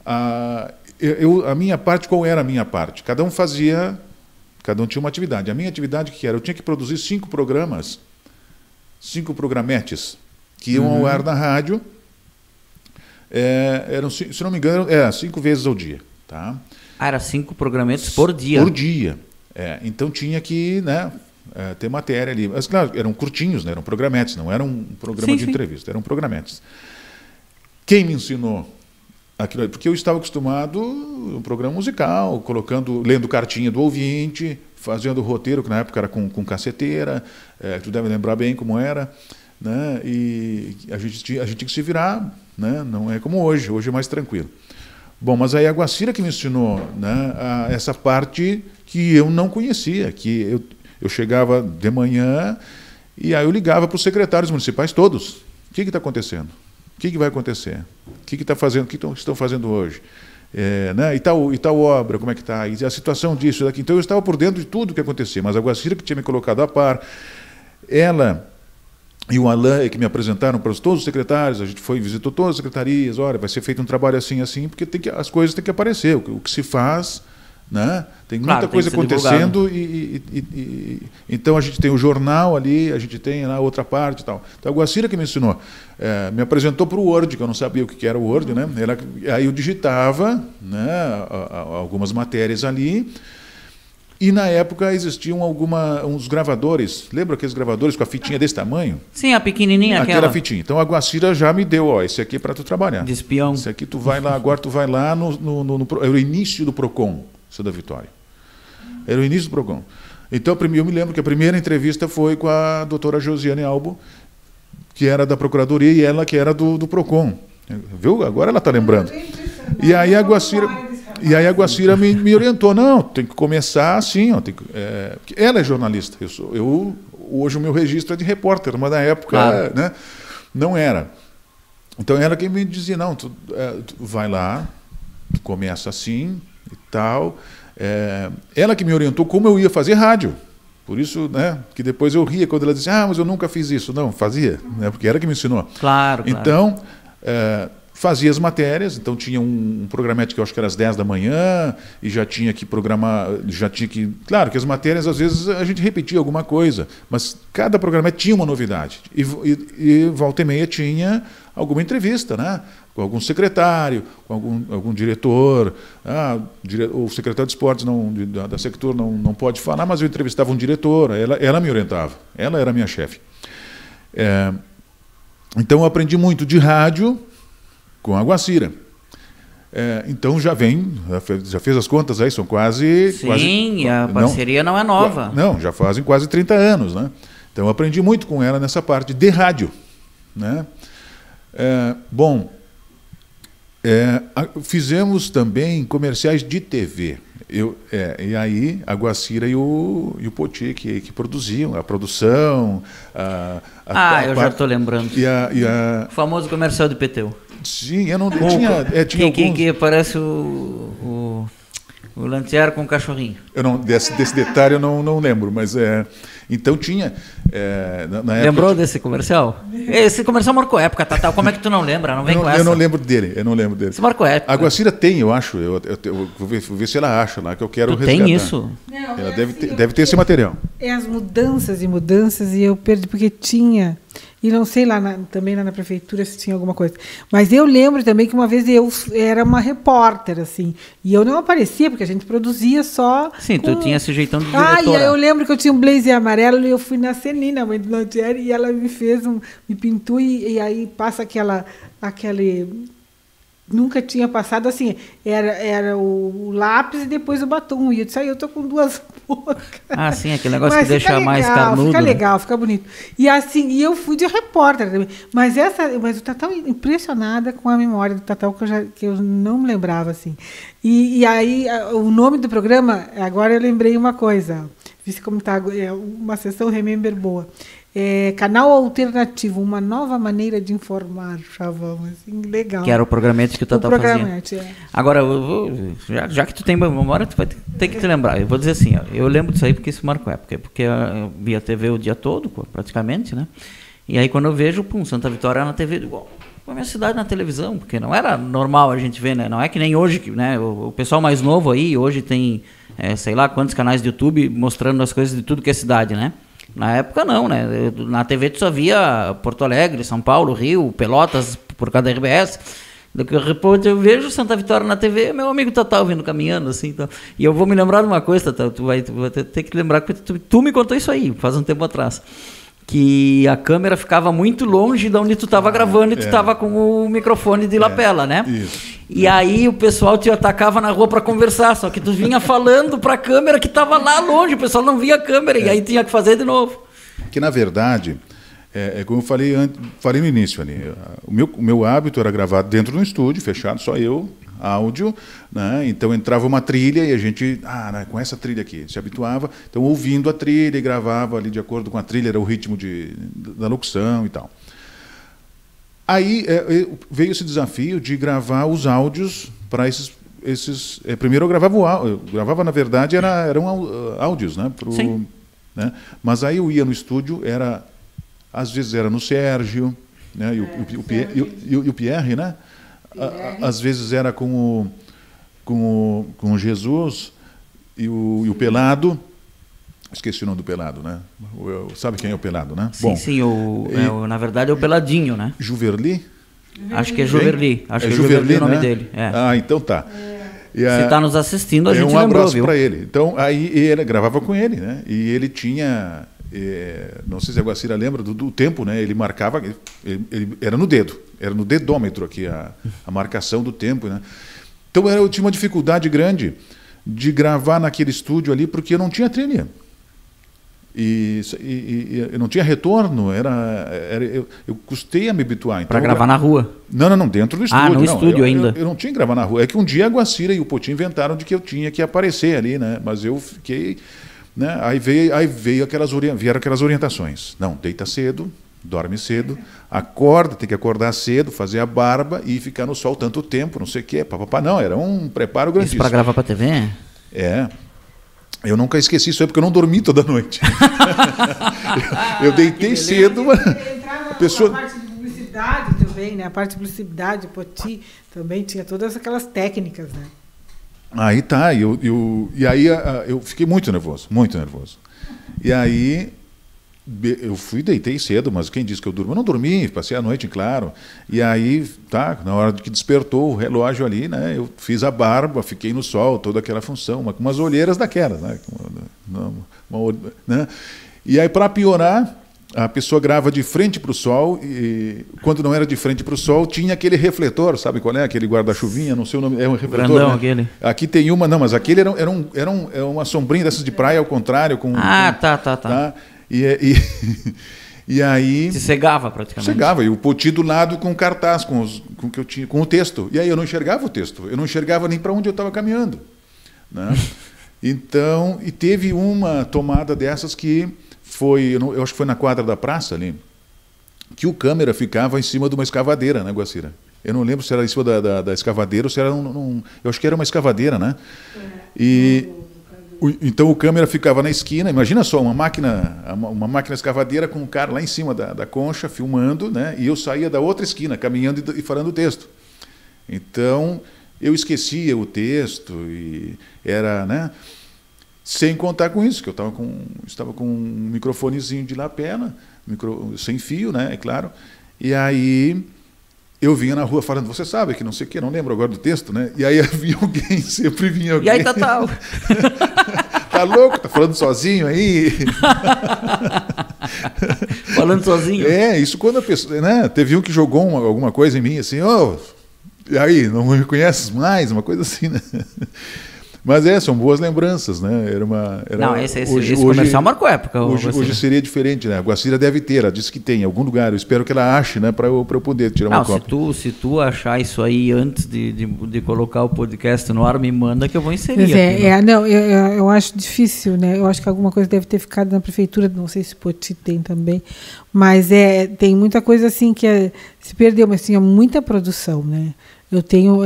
A minha parte, qual era a minha parte? Cada um tinha uma atividade. A minha atividade que era? Eu tinha que produzir 5 programas. 5 programetes que iam ao ar na rádio, eram, se não me engano, 5 vezes ao dia. Tá? Era 5 programetes por dia? Por dia. Então tinha que, né, ter matéria ali. Mas claro, eram curtinhos, né, eram programetes, não era um programa de entrevista, eram programetes. Quem me ensinou aquilo? Porque eu estava acostumado um programa musical, lendo cartinha do ouvinte, fazendo roteiro, que na época era com caceteira, tu deve lembrar bem como era, né? E a gente tinha que se virar, né? Não é como hoje é mais tranquilo. Bom, mas aí a Guacira que me ensinou, né, essa parte que eu não conhecia, que eu chegava de manhã e aí eu ligava para os secretários municipais todos. O que está acontecendo? O que vai acontecer? O que está fazendo? O que estão fazendo hoje? Né? E tal obra, como é que está? E a situação disso, daqui. Então eu estava por dentro de tudo o que acontecia, mas a Guacira que tinha me colocado a par, ela e o Alain que me apresentaram para todos os secretários, a gente visitou todas as secretarias, olha, vai ser feito um trabalho assim, porque as coisas têm que aparecer, o que se faz, né? Tem muita coisa acontecendo então a gente tem o jornal ali, a gente tem lá outra parte e tal. Então a Guacira que me ensinou, me apresentou para o Word, que eu não sabia o que era o Word, né? Aí eu digitava, né, algumas matérias ali E na época existiam uns gravadores, lembra aqueles gravadores com a fitinha desse tamanho? Sim, a pequenininha aquela fitinha. Então a Guacira já me deu, esse aqui é para tu trabalhar. De espião. Esse aqui tu vai lá, agora tu vai lá era o início do Procon, Santa Vitória. Era o início do Procon. Então eu me lembro que a primeira entrevista foi com a doutora Josiane Albo, que era da Procuradoria, e ela que era do Procon. Viu? Agora ela está lembrando. E aí a Guacira me orientou, não, tem que começar assim, ó, ela é jornalista, hoje o meu registro é de repórter, mas na época né, não era. Então ela que me dizia, não, tu vai lá, tu começa assim e tal. Ela que me orientou como eu ia fazer rádio. Por isso, né, que depois eu ria quando ela dizia, mas eu nunca fiz isso. Não, fazia, né, porque era que me ensinou. Claro. Então, fazia as matérias, então tinha um programete que eu acho que era às 10 da manhã, e já tinha que programar, claro que as matérias às vezes a gente repetia alguma coisa, mas cada programete tinha uma novidade, e volta e meia tinha alguma entrevista, né? Com algum secretário, com algum diretor, o secretário de esportes da Sectur não pode falar, mas eu entrevistava um diretor, ela me orientava, ela era a minha chefe. Então eu aprendi muito de rádio com a Guacira. Então já fez as contas aí, são quase... Sim, a parceria não é nova. Não, já fazem quase 30 anos, né? Então eu aprendi muito com ela nessa parte de rádio, né? Fizemos também comerciais de TV. E aí a Guacira e o Poti que produziam a produção. Eu já estou lembrando. O famoso comercial do PTU. Sim, eu não tinha que parece o Lantier com o cachorrinho. Desse detalhe eu não lembro, mas então tinha na época. Lembrou desse comercial? Esse comercial marcou época, Tatal. Como é que tu não lembra? Não vem com essa. Eu não lembro dele. Isso marcou época. A Guacira tem, eu acho. Eu vou ver se ela acha lá, que eu quero resgatar. Tem isso? Não, ela deve ter esse material. As mudanças e eu perdi, porque tinha... E não sei também lá na prefeitura se tinha alguma coisa. Mas eu lembro também que uma vez eu era uma repórter, assim. E eu não aparecia, porque a gente produzia só... Sim, tu tinha esse jeitão de diretora. E aí eu lembro que eu tinha um blazer amarelo e eu fui na Celina, a mãe do Lantieri, e ela me pintou e aí passa aquele... Nunca tinha passado assim, era o lápis e depois o batom. E eu disse, eu tô com duas bocas. Sim, aquele negócio que deixa mais carnudo. Fica legal, fica bonito. E assim, eu fui de repórter também. Mas o Tatal, impressionada com a memória do Tatal, que eu não me lembrava, assim. E aí, o nome do programa, agora eu lembrei uma coisa. Vice como tá, uma sessão Remember boa. Canal Alternativo, uma nova maneira de informar, chavão, assim, legal. Que era o programete que o Tatal fazia. Agora, já que tu tem memória, tu vai ter que te lembrar. Eu vou dizer assim, eu lembro disso aí porque isso marcou época, porque eu via TV o dia todo, praticamente, né? E aí quando eu vejo, Santa Vitória na TV, igual a minha cidade na televisão, porque não era normal a gente ver, né? Não é que nem hoje, né? O pessoal mais novo aí, hoje tem, sei lá quantos canais de YouTube mostrando as coisas de tudo que é cidade, né? Na época não, né? Na TV tu só via Porto Alegre, São Paulo, Rio, Pelotas, por causa da RBS. Depois eu vejo Santa Vitória na TV, meu amigo Tatal vindo caminhando, assim. Então, e eu vou me lembrar de uma coisa, Tatal, tu vai ter que lembrar, que tu me contou isso aí, faz um tempo atrás. Que a câmera ficava muito longe de onde tu estava gravando e tu estava com o microfone de lapela, né? Isso. E aí o pessoal te atacava na rua para conversar, só que tu vinha falando para a câmera que estava lá longe, o pessoal não via a câmera, e aí tinha que fazer de novo. Que na verdade, como eu falei no início ali, o meu hábito era gravar dentro de um estúdio, fechado, só eu, áudio, né? Então entrava uma trilha e a gente, né, com essa trilha aqui, se habituava, então ouvindo a trilha e gravava ali de acordo com a trilha, era o ritmo da locução e tal. Aí veio esse desafio de gravar os áudios para esses primeiro eu gravava na verdade eram áudios, né? Sim. Né? Mas aí eu ia no estúdio, às vezes era no Sérgio, né? E o Pierre, né? Às vezes era com o Jesus e o Pelado. Esqueci o nome do Pelado, né? Sabe quem é o Pelado, né? Sim, na verdade é o Peladinho, né? Juverli? Acho que é Juverli. Acho que é Juverli, o nome né? dele. Então tá. Se está nos assistindo, a gente um lembrou, abraço viu? para ele. Então, aí ele gravava com ele, né? E ele tinha, não sei se a Guacira lembra do tempo, né? Ele marcava, ele era no dedo, era no dedômetro aqui a marcação do tempo, né? Então eu tinha uma dificuldade grande de gravar naquele estúdio ali, porque eu não tinha trilha. E eu não tinha retorno, eu custei a me habituar. Então, para gravar na rua? Não, dentro do estúdio. No estúdio ainda. Eu não tinha que gravar na rua. É que um dia a Guacira e o Poti inventaram de que eu tinha que aparecer ali, né? Mas eu fiquei, né? Aí vieram aquelas orientações. Não, deita cedo, dorme cedo, acorda, tem que acordar cedo, fazer a barba e ficar no sol tanto tempo, não sei o quê. Papapá. Não, era um preparo grandíssimo. Isso para gravar para TV? É. Eu nunca esqueci isso aí, porque eu não dormi toda noite. eu deitei cedo, mas a pessoa... A parte de publicidade também, né? A parte de publicidade, Poti, também tinha todas aquelas técnicas, né? Aí tá, e aí eu fiquei muito nervoso. E aí eu deitei cedo, mas quem disse que eu durmo? Eu não dormi, passei a noite, claro. E aí, tá, na hora que despertou o relógio ali, né, eu fiz a barba, fiquei no sol, toda aquela função, com umas olheiras daquelas, né? Né? E aí, para piorar, a pessoa grava de frente para o sol, e quando não era de frente para o sol, tinha aquele refletor, sabe qual é? Aquele guarda-chuvinha, não sei o nome, é um refletor. Grandão, né? aquele. Aqui tem uma, não, mas aquele era uma sombrinha dessas de praia, ao contrário. Tá? E aí... Se cegava praticamente. Cegava, e o Poti do lado com o cartaz, com o texto. E aí eu não enxergava o texto, eu não enxergava nem para onde eu estava caminhando. Né? Então, e teve uma tomada dessas que foi, eu acho que foi na quadra da praça ali, que o câmera ficava em cima de uma escavadeira, né, Guacira? Eu não lembro se era em cima da escavadeira ou se era eu acho que era uma escavadeira, né? Então o câmera ficava na esquina, imagina só, uma máquina escavadeira com o cara lá em cima da concha, filmando, né? E eu saía da outra esquina, caminhando e falando o texto. Então, eu esquecia o texto, e era, né? Sem contar com isso, que eu estava com um microfonezinho de lapela, sem fio, né? É claro. E aí eu vinha na rua falando, você sabe que não sei o quê, não lembro agora do texto, né? E aí vinha alguém, sempre vinha alguém. E aí, Tatal? Tá louco? Tá falando sozinho aí? Falando sozinho? Isso quando a pessoa, né? Teve um que jogou alguma coisa em mim, assim, e aí, não me conheces mais? Uma coisa assim, né? Mas são boas lembranças, né? Esse comercial marcou época. Hoje seria diferente, né? A Guacira deve ter, ela disse que tem em algum lugar. Eu espero que ela ache, né? Para eu poder tirar uma cópia. Se tu achar isso aí antes de colocar o podcast no ar, me manda que eu vou inserir. Eu acho difícil, né? Eu acho que alguma coisa deve ter ficado na prefeitura, não sei se Poti tem também, mas tem muita coisa assim que se perdeu, mas tinha muita produção, né? Eu tenho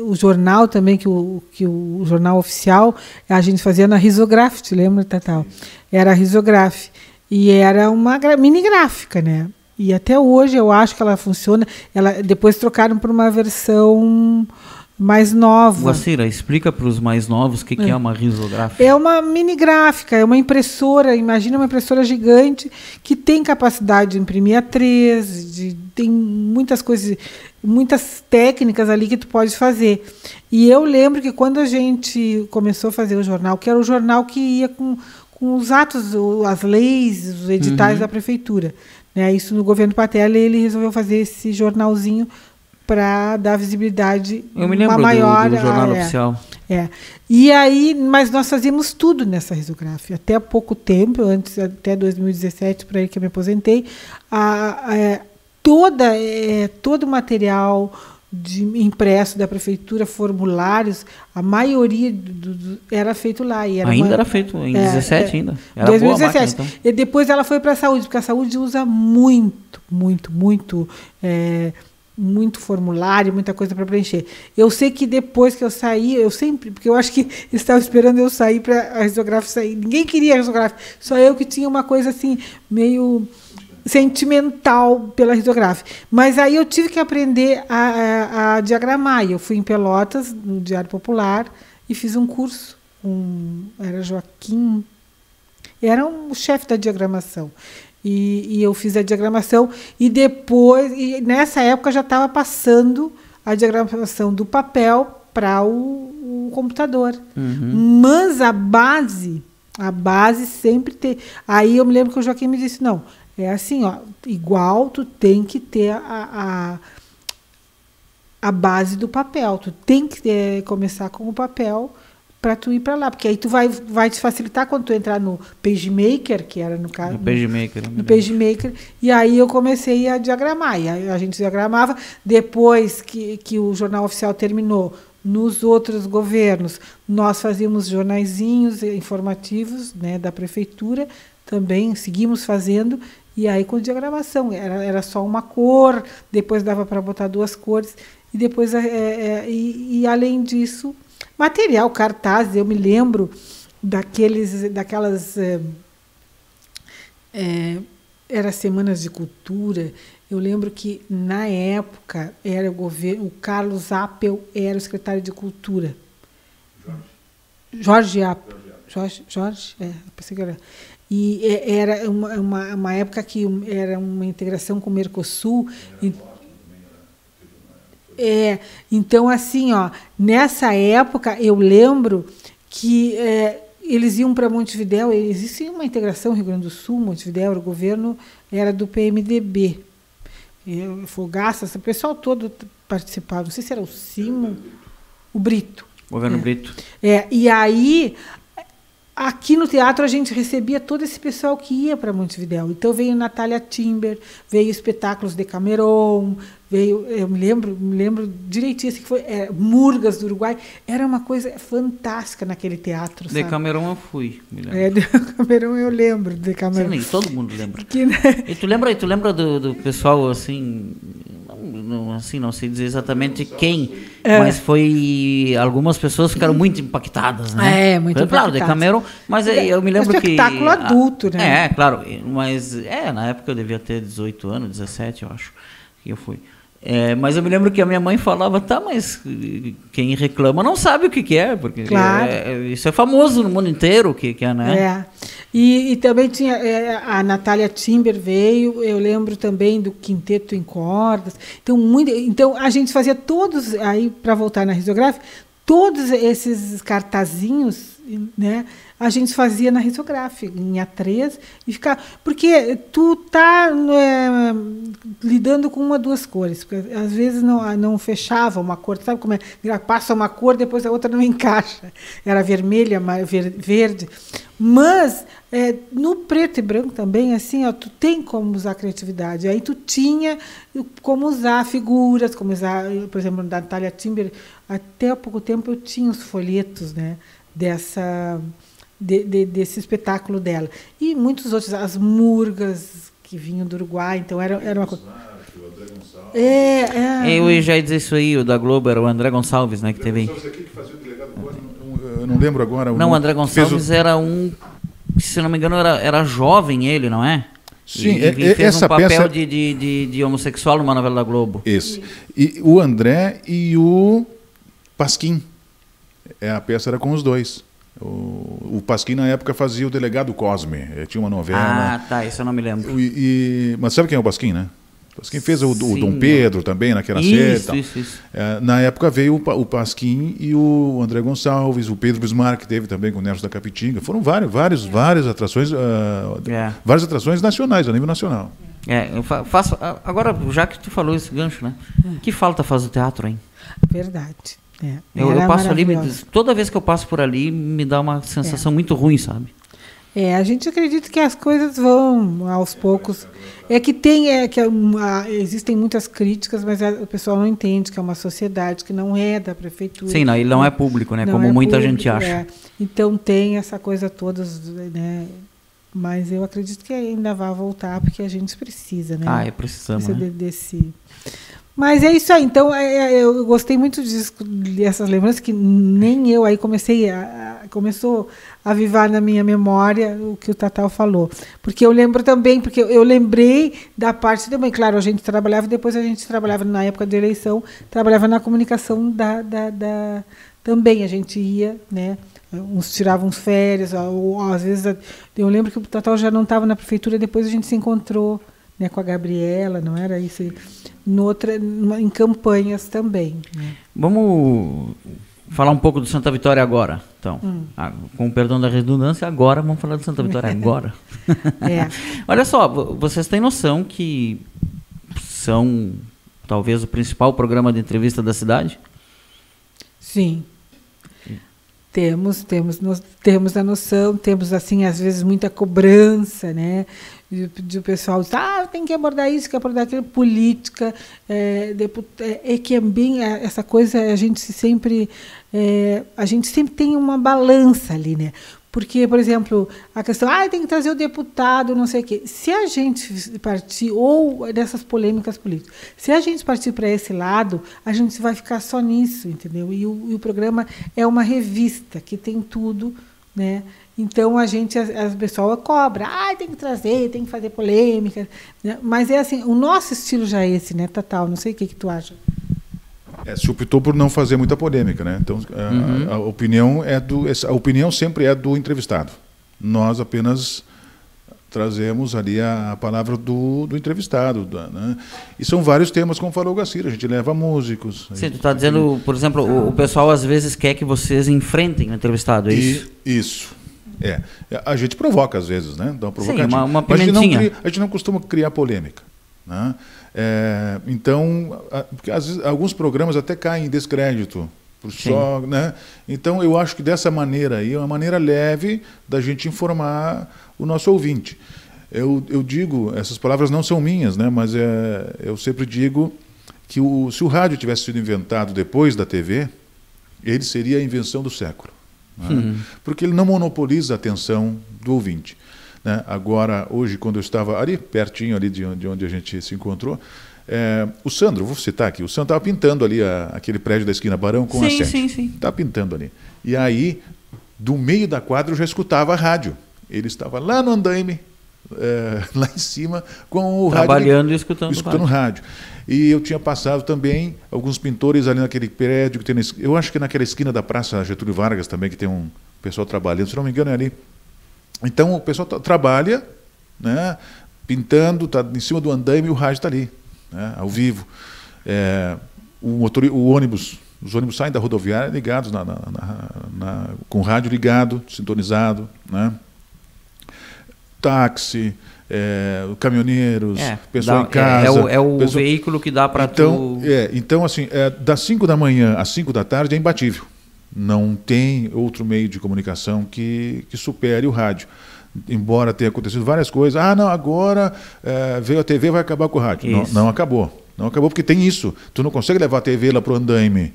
o jornal também, que o jornal oficial, a gente fazia na Risograph, te lembra, Tatal? Era a Risograph. E era uma mini gráfica, né? E até hoje eu acho que ela funciona. Depois trocaram por uma versão mais nova. Guacira, explica para os mais novos o que é uma risográfica. É uma mini gráfica, é uma impressora, imagina uma impressora gigante que tem capacidade de imprimir A3, tem muitas coisas, muitas técnicas ali que tu pode fazer. E eu lembro que quando a gente começou a fazer o jornal, que era o jornal que ia com os atos, as leis, os editais da prefeitura, né? Isso no governo Patelli, ele resolveu fazer esse jornalzinho para dar visibilidade maior. Do jornal oficial. E aí, mas nós fazíamos tudo nessa risografia. Até há pouco tempo, até 2017, para aí que eu me aposentei, todo o material impresso da prefeitura, formulários, a maioria era feito lá. E era feito em 2017 ainda. Era 2017. Boa máquina, então. E depois ela foi para a saúde, porque a saúde usa muito formulário, muita coisa para preencher. Eu sei que depois que eu saí, porque eu acho que eles estavam esperando eu sair para a risográfica sair. Ninguém queria a risográfica, só eu que tinha uma coisa assim, meio sentimental pela risográfica. Mas aí eu tive que aprender a diagramar. E eu fui em Pelotas, no Diário Popular, e fiz um curso. Era Joaquim, era um chefe da diagramação. E eu fiz a diagramação e depois, nessa época já estava passando a diagramação do papel para o computador. Mas a base sempre tem. Aí eu me lembro que o Joaquim me disse, não, é assim, ó, igual tu tem que ter a base do papel, tu tem que começar com o papel para tu ir para lá, porque aí tu vai te facilitar quando tu entrar no PageMaker, que era no caso... No PageMaker, e aí eu comecei a diagramar, e aí a gente diagramava, depois que o Jornal Oficial terminou, nos outros governos, nós fazíamos jornaizinhos informativos, né, da prefeitura, também seguimos fazendo, e aí com diagramação, era só uma cor, depois dava para botar 2 cores, e depois, e além disso, material, cartaz, eu me lembro daquelas era Semanas de Cultura. Eu lembro que na época era o Carlos Appel era o secretário de Cultura. Jorge Appel. Jorge, pensei que era. E era uma época que era uma integração com o Mercosul. Então, assim, ó, nessa época, eu lembro que eles iam para Montevidéu, existia uma integração Rio Grande do Sul, Montevidéu, o governo era do PMDB. Fogaça, o pessoal todo participava, não sei se era o Simo, o Brito. Governo Brito. E aí, aqui no teatro, a gente recebia todo esse pessoal que ia para Montevidéu. Então, veio Natália Timber, veio espetáculos de Cameron, eu me lembro direitinho, assim, que foi Murgas do Uruguai. Era uma coisa fantástica naquele teatro. Decameron eu fui, me lembro. Decameron eu lembro. Decameron. Sim, todo mundo lembra. Né? E tu lembra do pessoal, assim, não sei dizer exatamente quem, mas foi... Algumas pessoas ficaram muito impactadas, né? Muito impactadas. Claro, Decameron, mas eu me lembro que... espetáculo adulto, né? Claro, mas na época eu devia ter 18 anos, 17, eu acho, que eu fui. Mas eu me lembro que a minha mãe falava, mas quem reclama não sabe o que é, porque claro. Isso é famoso no mundo inteiro, que é, né? E também tinha a Natália Timber veio, eu lembro também do Quinteto em Cordas. Então a gente fazia todos, aí para voltar na risográfica, todos esses cartazinhos, né? A gente fazia na risográfica, em A3, e ficava... Porque tu tá lidando com 1, 2 cores, porque às vezes não fechava uma cor, sabe como é? Passa uma cor, depois a outra não encaixa. Era vermelha, verde. Mas no preto e branco também, assim, ó, tu tem como usar a criatividade. Aí tu tinha como usar figuras, como usar, por exemplo, da Natália Timber, até há pouco tempo eu tinha os folhetos, né, desse espetáculo dela. E muitos outros, as Murgas, que vinham do Uruguai, então era uma coisa... Eu já ia dizer isso aí, o da Globo era o André Gonçalves, né, que teve aí. Eu não lembro agora. Não, o André Gonçalves era se não me engano, era jovem ele, não é? Sim, ele fez essa um papel peça... de homossexual numa novela da Globo. Esse. E o André e o Pasquim. A peça era com os dois. O Pasquim, na época, fazia o Delegado Cosme. Tinha uma novela. Isso eu não me lembro. Mas sabe quem é o Pasquim, né? O Pasquim fez o Dom Pedro também, naquela série. Isso. Na época veio o Pasquim e o André Gonçalves, o Pedro Bismarck, que teve também com o Nelson da Capitinga. Foram várias atrações, várias atrações nacionais, a nível nacional. Eu faço... Agora, já que tu falou esse gancho, né? Que falta faz o teatro, hein? Verdade. Eu passo ali, toda vez que eu passo por ali, me dá uma sensação muito ruim, sabe? A gente acredita que as coisas vão aos poucos. Existem muitas críticas, mas o pessoal não entende que é uma sociedade que não é da prefeitura. Sim, ele não é público, né? Como muita gente acha. Então tem essa coisa toda, né? Mas eu acredito que ainda vai voltar, porque a gente precisa, né? Precisamos, né? Mas é isso aí. Então, eu gostei muito dessas lembranças, que nem eu aí começou a avivar na minha memória o que o Tatal falou. Porque eu lembro também, porque eu lembrei da parte também, claro, a gente trabalhava, depois a gente trabalhava na época da eleição, trabalhava na comunicação também, a gente ia, né? Uns tiravam férias, ou às vezes, eu lembro que o Tatal já não estava na prefeitura, depois a gente se encontrou, né, com a Gabriela, não era isso? Em campanhas também. Né? Vamos falar um pouco do Santa Vitória agora. Então, com o perdão da redundância, agora vamos falar do Santa Vitória agora. Olha só, vocês têm noção que são talvez o principal programa de entrevista da cidade? Sim. Temos a noção, temos assim às vezes muita cobrança, né, de o pessoal tem que abordar isso, que abordar aquilo, política, que é bem essa coisa, a gente sempre tem uma balança ali, né? Porque, por exemplo, a questão, tem que trazer o deputado, não sei o quê. Se a gente partir, ou dessas polêmicas políticas, se a gente partir para esse lado, a gente vai ficar só nisso, entendeu? E o programa é uma revista que tem tudo, né? Então, a pessoa cobra, tem que trazer, tem que fazer polêmica, né? Mas é assim, o nosso estilo já é esse, né, Tatal? Não sei o que tu acha. Se optou por não fazer muita polêmica, né? Então, a opinião sempre é do entrevistado. Nós apenas trazemos ali a palavra do entrevistado, né? E são vários temas, como falou o Guacira, a gente leva músicos. Sim, tu está dizendo, por exemplo, o pessoal às vezes quer que vocês enfrentem o entrevistado, é isso? Isso. A gente provoca às vezes, né? Dá uma pimentinha. A gente não costuma criar polêmica, né? Então, porque às vezes, alguns programas até caem em descrédito, né? Então, eu acho que dessa maneira aí é uma maneira leve da gente informar o nosso ouvinte. Eu digo, essas palavras não são minhas, né? Mas eu sempre digo que se o rádio tivesse sido inventado depois da TV, ele seria a invenção do século, né? Porque ele não monopoliza a atenção do ouvinte, né? Agora, hoje, quando eu estava ali, pertinho ali de onde a gente se encontrou, o Sandro, vou citar aqui, o Sandro estava pintando ali aquele prédio da esquina Barão com a 7. Sim. Estava pintando ali. E aí, do meio da quadra, eu já escutava a rádio. Ele estava lá no andaime, lá em cima, com o trabalhando rádio. Trabalhando e escutando rádio. E eu tinha passado também alguns pintores ali naquele prédio, eu acho que naquela esquina da Praça Getúlio Vargas também, que tem um pessoal trabalhando, se não me engano é ali. Então o pessoal trabalha, né, pintando, está em cima do andaime e o rádio está ali, né, ao vivo. Os ônibus saem da rodoviária ligados com o rádio ligado, sintonizado, né? Táxi, caminhoneiros, pessoal em casa. Veículo que dá para Então, assim, das 5 da manhã às 5 da tarde é imbatível. Não tem outro meio de comunicação que supere o rádio. Embora tenha acontecido várias coisas. Agora veio a TV, vai acabar com o rádio. Não acabou. Não acabou porque tem isso. Tu não consegue levar a TV lá para o andaime.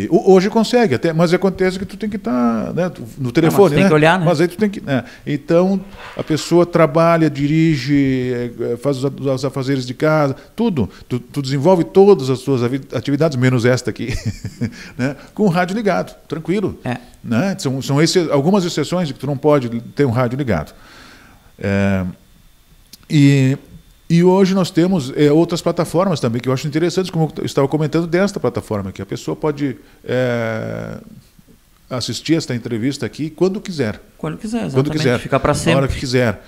Hoje consegue, mas acontece que tu tem que estar, né, no telefone, tem que olhar, né? Mas aí tu tem que. Então, a pessoa trabalha, dirige, faz os afazeres de casa, tudo. Tu desenvolve todas as tuas atividades, menos esta aqui, né, com o rádio ligado, tranquilo. Né? São algumas exceções de que tu não pode ter um rádio ligado. E hoje nós temos outras plataformas também, que eu acho interessantes, como eu estava comentando desta plataforma, que a pessoa pode assistir esta entrevista aqui quando quiser. Quando quiser, ficar para sempre. Na hora que quiser.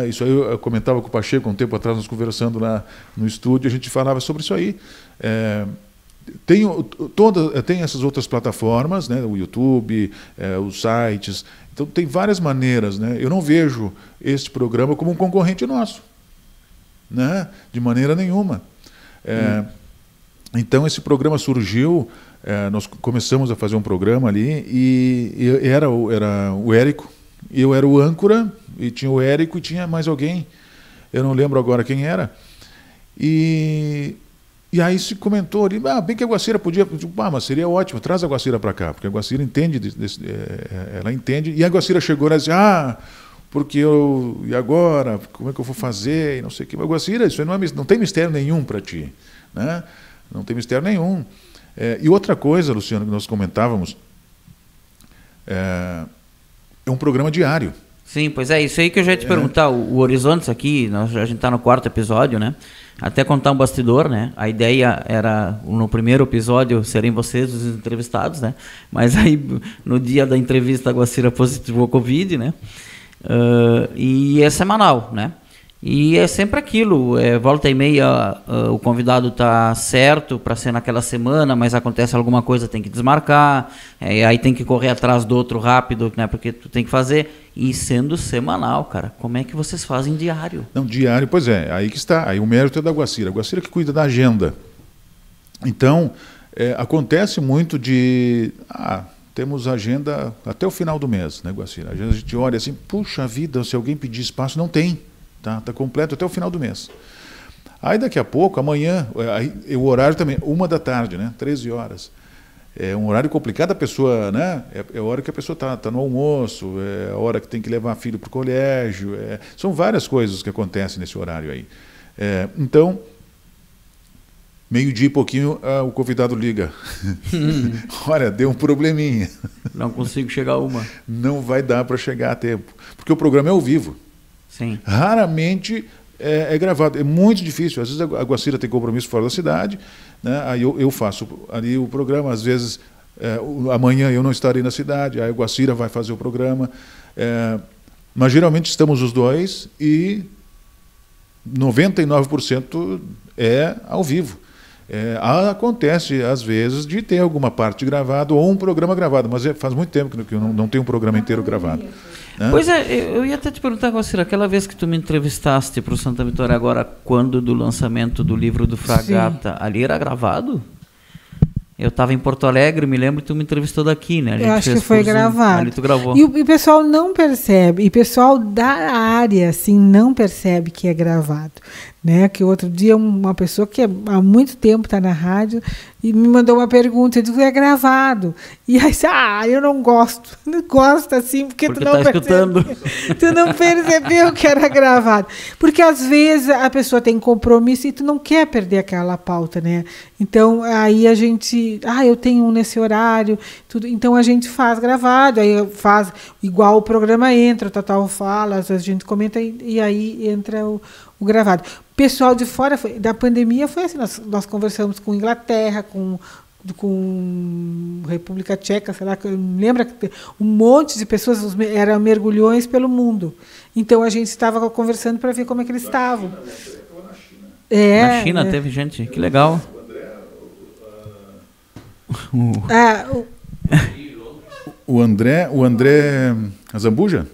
Isso aí eu comentava com o Pacheco um tempo atrás, nós conversando lá no estúdio, a gente falava sobre isso aí. Tem essas outras plataformas, né, o YouTube, os sites, então tem várias maneiras, né? Eu não vejo este programa como um concorrente nosso, né? De maneira nenhuma. Então esse programa surgiu, nós começamos a fazer um programa ali e era o Érico, eu era o âncora, e tinha o Érico e tinha mais alguém, eu não lembro agora quem era, e aí se comentou ali, bem que a Guacira podia, mas seria ótimo, traz a Guacira para cá, porque a Guacira entende, ela entende, e a Guacira chegou lá e disse, porque e agora, como é que eu vou fazer, e não sei o que. Mas, Guacira, isso aí não tem mistério nenhum para ti, né? Não tem mistério nenhum. E outra coisa, Luciano, que nós comentávamos, é um programa diário. Sim, pois isso aí que eu já ia te perguntar, o Horizontes aqui, a gente está no 4º episódio, né? Até contar um bastidor, né? A ideia era, no primeiro episódio, serem vocês os entrevistados, né? Mas aí, no dia da entrevista, a Guacira positivou Covid, né? E é semanal, né? E é sempre aquilo, volta e meia o convidado está certo para ser naquela semana, mas acontece alguma coisa, tem que desmarcar, aí tem que correr atrás do outro rápido, né, porque tu tem que fazer, e sendo semanal, cara, como é que vocês fazem diário? Não, diário, pois é, aí que está, aí o mérito é da Guacira, a Guacira que cuida da agenda. Então, acontece muito de... temos agenda até o final do mês, né, Guacira? A gente olha assim, puxa vida, se alguém pedir espaço, não tem. Tá completo até o final do mês. Aí daqui a pouco, amanhã, o horário também, 13h, né? 13 horas. É um horário complicado, a pessoa, né? É a hora que a pessoa está no almoço, é a hora que tem que levar filho para o colégio. São várias coisas que acontecem nesse horário aí. Então, meio-dia e pouquinho, o convidado liga. Olha, deu um probleminha. Não consigo chegar a uma. Não vai dar para chegar a tempo. Porque o programa é ao vivo. Sim. Raramente é gravado, é muito difícil. Às vezes a Guacira tem compromisso fora da cidade, né? Aí eu faço ali o programa, às vezes amanhã eu não estarei na cidade, aí a Guacira vai fazer o programa, mas geralmente estamos os dois e 99% é ao vivo. Acontece às vezes de ter alguma parte gravada ou um programa gravado, mas faz muito tempo que eu não tenho um programa inteiro gravado. Pois eu ia até te perguntar, Guacira, aquela vez que tu me entrevistaste para o Santa Vitória agora, quando do lançamento do livro do Fragata, sim, ali era gravado? Eu estava em Porto Alegre, me lembro que tu me entrevistou daqui, né? Eu acho que foi gravado. Ali tu gravou. E o pessoal não percebe, e o pessoal da área assim não percebe que é gravado. Né? Que outro dia uma pessoa que há muito tempo está na rádio e me mandou uma pergunta, eu digo, é gravado. E aí, eu não gosto. Não gosto assim, porque tu não escutando. Tu não percebeu que era gravado. Porque às vezes a pessoa tem compromisso e tu não quer perder aquela pauta, né? Então, aí a gente, eu tenho um nesse horário, tudo. Então a gente faz gravado, aí faz igual o programa entra, o Total fala, às vezes a gente comenta e aí entra o gravado. O pessoal de fora da pandemia foi assim, nós conversamos com Inglaterra, com República Tcheca, sei lá, lembra que um monte de pessoas eram mergulhões pelo mundo. Então a gente estava conversando para ver como é que eles estavam. Na China teve gente, que legal. O André Zambuja?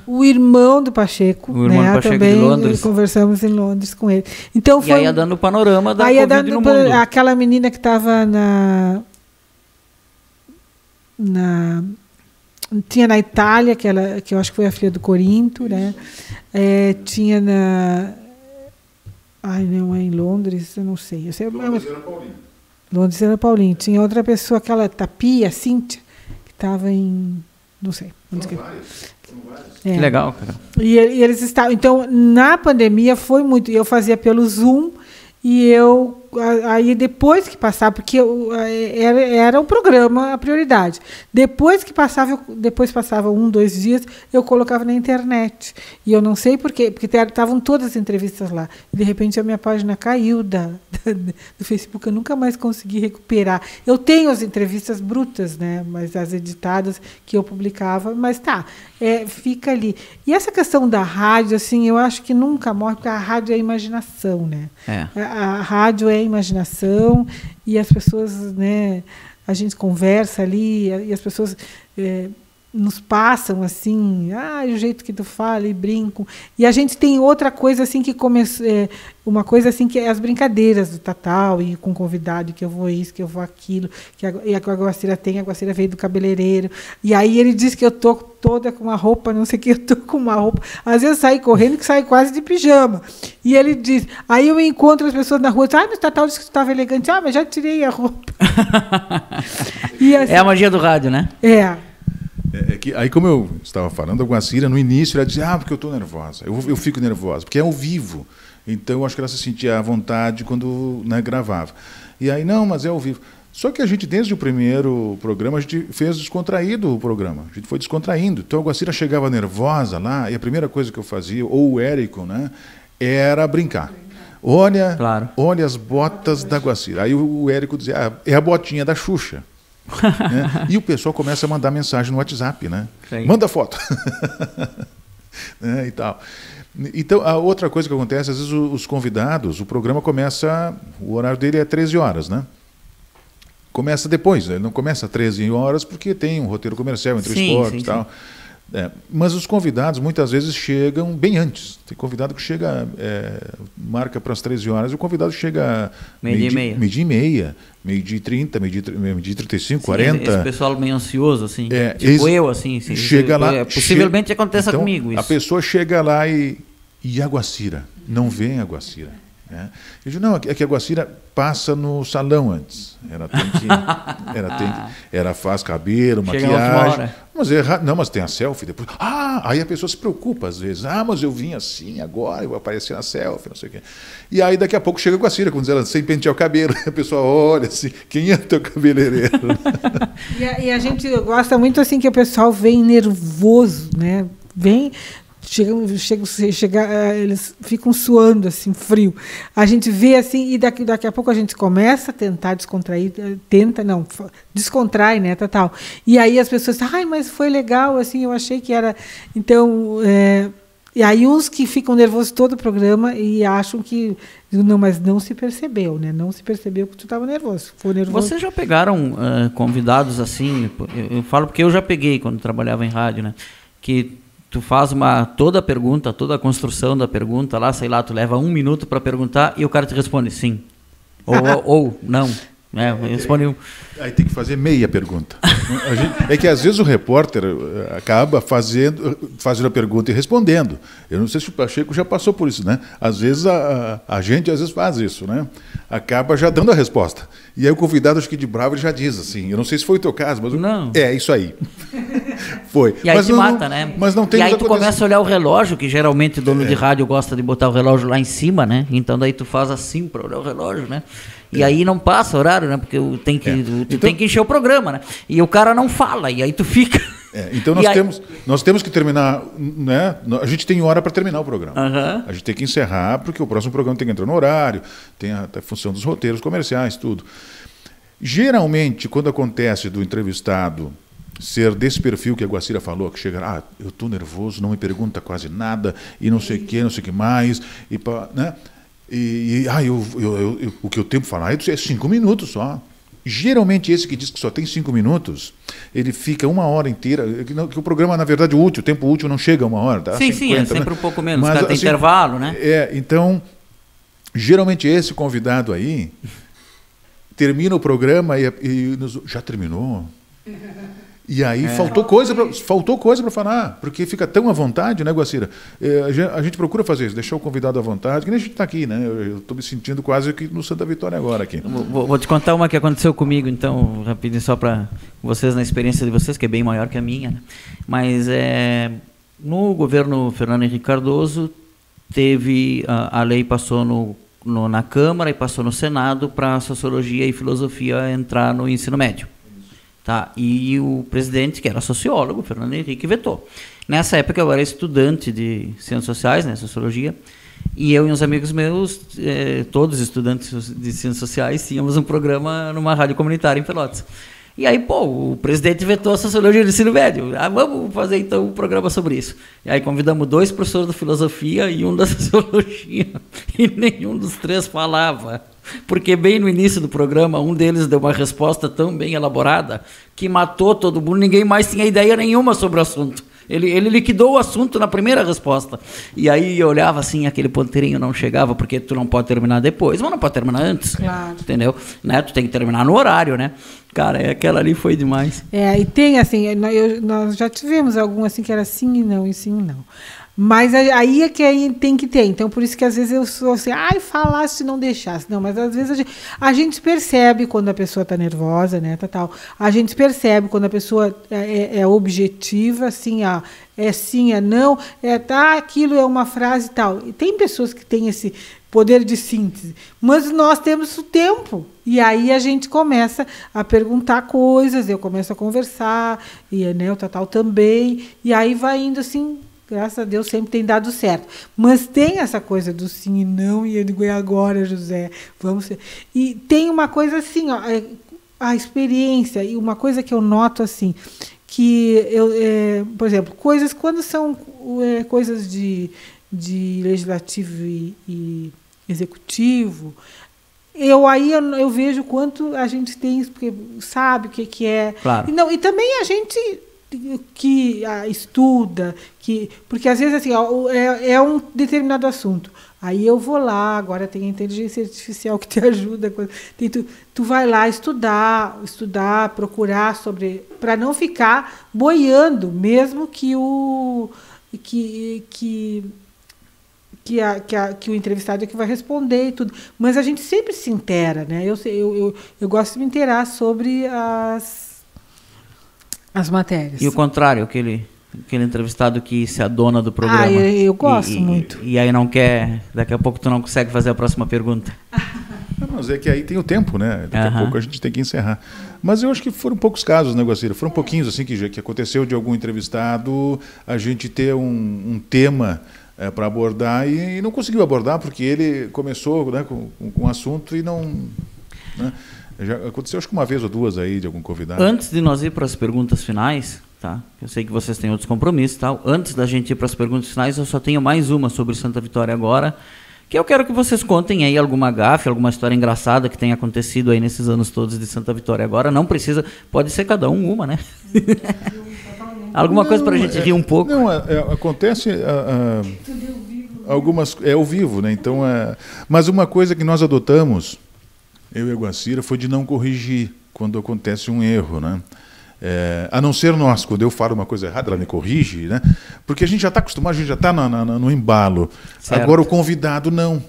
O irmão do Pacheco, também de Londres. Conversamos em Londres com ele. Então e aí ia dando o panorama da Covid no mundo. Aquela menina que estava tinha na Itália, que eu acho que foi a filha do Corinto, né? Tinha não é em Londres, eu não sei. Londres era Paulinho. Londres era Paulinho. Tinha outra pessoa, aquela Tapia, Cíntia, que estava em... não sei. Que legal, cara. E eles estavam... Então, na pandemia foi muito... Eu fazia pelo Zoom e aí depois que passava, porque era o programa a prioridade. Depois passava 1, 2 dias, eu colocava na internet. E eu não sei por quê, porque estavam todas as entrevistas lá. E de repente a minha página caiu do Facebook, eu nunca mais consegui recuperar. Eu tenho as entrevistas brutas, né, mas as editadas que eu publicava, mas fica ali. E essa questão da rádio, assim, eu acho que nunca morre, porque a rádio é imaginação, né? A rádio é imaginação e as pessoas, né, a gente conversa ali e as pessoas nos passam assim, o jeito que tu fala e brincam. E a gente tem outra coisa assim que uma coisa assim que é as brincadeiras do Tatal e com convidado, que eu vou isso, que eu vou aquilo, e a Guacira veio do cabeleireiro. E aí ele diz que eu tô toda com uma roupa, não sei o que, eu tô com uma roupa. Às vezes eu saio correndo que saio quase de pijama. E ele diz, aí eu encontro as pessoas na rua, mas o Tatal disse que tu estava elegante. Mas já tirei a roupa. E assim, é a magia do rádio, né? Aí, como eu estava falando, a Guacira, no início, ela dizia, porque eu estou nervosa, eu fico nervosa, porque é ao vivo. Então, eu acho que ela se sentia à vontade quando gravava. E aí, não, mas é ao vivo. Só que a gente, desde o primeiro programa, a gente fez descontraído o programa. A gente foi descontraindo. Então, a Guacira chegava nervosa lá, e a primeira coisa que eu fazia, ou o Érico, né, era brincar. Olha as botas da Guacira. Aí o Érico dizia, é a botinha da Xuxa. Né? E o pessoal começa a mandar mensagem no WhatsApp, né? Manda foto. Né? E tal. Então, a outra coisa que acontece, às vezes os convidados, o programa começa, o horário dele é 13 horas, né? Começa depois, ele não começa às 13 horas porque tem um roteiro comercial entre esportes e tal. Mas os convidados muitas vezes chegam bem antes. Tem convidado que chega, marca para as 13 horas, e o convidado chega meio-dia e meia, meio-dia e 30, meio-dia e 35, 40. Esse pessoal meio ansioso, assim. Eu, assim. Chega lá. Possivelmente aconteça comigo isso. A pessoa chega lá e a Guacira? Não vem a Guacira. Eu digo, não, é que a Guacira passa no salão antes. Ela faz cabelo, maquiagem. Mas tem a selfie depois. Aí a pessoa se preocupa às vezes. Mas eu vim assim agora, eu vou aparecer na selfie, não sei o quê. E aí daqui a pouco chega a Guacira, como diz ela, sem pentear o cabelo. A pessoa olha assim, quem é o teu cabeleireiro? E a gente gosta muito assim que o pessoal vem nervoso, né? Vem... Eles ficam suando, assim, frio. A gente vê assim, e daqui a pouco a gente começa a tentar descontrair, descontrai, né, tal. E aí as pessoas dizem, mas foi legal, assim, eu achei que era... Então, e aí uns que ficam nervosos todo o programa e acham que... Não, mas não se percebeu, né? Não se percebeu que tu estava nervoso. Foi nervoso. Vocês já pegaram convidados assim? Eu falo porque eu já peguei quando trabalhava em rádio, né? Que... Tu faz toda a pergunta, toda a construção da pergunta lá, sei lá, tu leva 1 minuto para perguntar e o cara te responde sim. Ou não. Responde. Aí tem que fazer meia pergunta. É que às vezes o repórter acaba fazendo a pergunta e respondendo. Eu não sei se o Pacheco já passou por isso, né? Às vezes a gente faz isso, né? Acaba já dando a resposta. E aí o convidado, acho que de bravo, ele já diz assim, eu não sei se foi o teu caso, mas... Não. É isso aí. Foi. E aí te mata, né? Mas não tem. E aí tu começa a olhar o relógio, que geralmente o dono de rádio gosta de botar o relógio lá em cima, né? Então daí tu faz assim para olhar o relógio, né? E aí não passa horário, né? Porque tu tem que encher o programa, né? E o cara não fala, e aí tu fica... Então nós temos que terminar, né? A gente tem hora para terminar o programa. Uhum. A gente tem que encerrar, porque o próximo programa tem que entrar no horário, tem a função dos roteiros comerciais, tudo. Geralmente, quando acontece do entrevistado ser desse perfil que a Guacira falou, que chega, eu estou nervoso, não me pergunta quase nada, e não sei o que mais, né? O que eu tenho para falar é 5 minutos só. Geralmente esse que diz que só tem 5 minutos, ele fica 1 hora inteira, que o programa, na verdade, o tempo útil não chega a 1 hora. Tá? Sim, 50, é sempre um pouco menos, mas, tem intervalo, né? Então, geralmente esse convidado aí termina o programa e já terminou? E aí faltou coisa para falar, porque fica tão à vontade, né, Guacira? A gente procura fazer isso, deixar o convidado à vontade, que nem a gente está aqui, né? Eu estou me sentindo quase que no Santa Vitória agora aqui. Vou te contar uma que aconteceu comigo, então, rapidinho, só para vocês, na experiência de vocês, que é bem maior que a minha, né? Mas no governo Fernando Henrique Cardoso, a lei passou na Câmara e passou no Senado para a Sociologia e Filosofia entrar no ensino médio. Tá? E o presidente, que era sociólogo, Fernando Henrique, vetou. Nessa época eu era estudante de Ciências Sociais, né, Sociologia, e eu e uns amigos meus, todos estudantes de Ciências Sociais, tínhamos um programa numa rádio comunitária em Pelotas. E aí, o presidente vetou a Sociologia do ensino médio. Vamos fazer então um programa sobre isso. E aí convidamos 2 professores de Filosofia e um da Sociologia, e nenhum dos 3 falava. Porque bem no início do programa, um deles deu uma resposta tão bem elaborada que matou todo mundo, ninguém mais tinha ideia nenhuma sobre o assunto. Ele liquidou o assunto na primeira resposta. E aí eu olhava assim, aquele ponteirinho não chegava, porque tu não pode terminar depois, mas não pode terminar antes. Claro. Entendeu? Né? Tu tem que terminar no horário, né? Cara, aquela ali foi demais. E tem assim, nós já tivemos algum assim que era sim e não, e sim e não. Mas aí é que aí tem que ter. Então, por isso que às vezes eu sou assim, falasse se não deixasse. Não, mas às vezes a gente percebe quando a pessoa está nervosa, né, tal. A gente percebe quando a pessoa é objetiva, assim, é sim, é não, aquilo é uma frase e tal. E tem pessoas que têm esse poder de síntese, mas nós temos o tempo. E aí a gente começa a perguntar coisas, eu começo a conversar, e né, o Tatal também, e aí vai indo assim. Graças a Deus sempre tem dado certo. Mas tem essa coisa do sim e não, e eu digo, agora, José, vamos ser. E tem uma coisa assim, a experiência, e uma coisa que eu noto assim, que por exemplo, coisas quando são coisas de de legislativo e executivo, eu vejo quanto a gente tem isso, porque sabe o que é. Claro. E também a gente que estuda, porque às vezes assim, é um determinado assunto. Aí eu vou lá, agora tem a inteligência artificial que te ajuda. Tu vai lá estudar, procurar sobre, para não ficar boiando, mesmo que o entrevistado é que vai responder e tudo. Mas a gente sempre se inteira, né? Eu gosto de me inteirar sobre as matérias. E o contrário, aquele entrevistado que se adona do programa. Eu gosto muito. E aí não quer, daqui a pouco tu não consegue fazer a próxima pergunta. Mas é que aí tem o tempo, né? Daqui a pouco a gente tem que encerrar. Mas eu acho que foram poucos casos, né, Guacira? Foram pouquinhos assim que aconteceu de algum entrevistado a gente ter um tema para abordar e não conseguiu abordar porque ele começou, né, com um assunto e não... Né? Já aconteceu acho que uma vez ou duas aí de algum convidado. Antes de nós ir para as perguntas finais, tá? Eu sei que vocês têm outros compromissos, tá? Antes da gente ir para as perguntas finais, eu só tenho mais uma sobre Santa Vitória agora, que eu quero que vocês contem aí alguma gafe, alguma história engraçada que tenha acontecido aí nesses anos todos de Santa Vitória agora. Não precisa, pode ser cada uma, né? Alguma coisa para a gente rir um pouco. Não, acontece algumas... É ao vivo, né? Então, mas uma coisa que nós adotamos, eu e a Guacira, foi de não corrigir quando acontece um erro, né? A não ser nós, quando eu falo uma coisa errada, ela me corrige, né? Porque a gente já está acostumado, a gente já está no embalo. Certo. Agora o convidado não.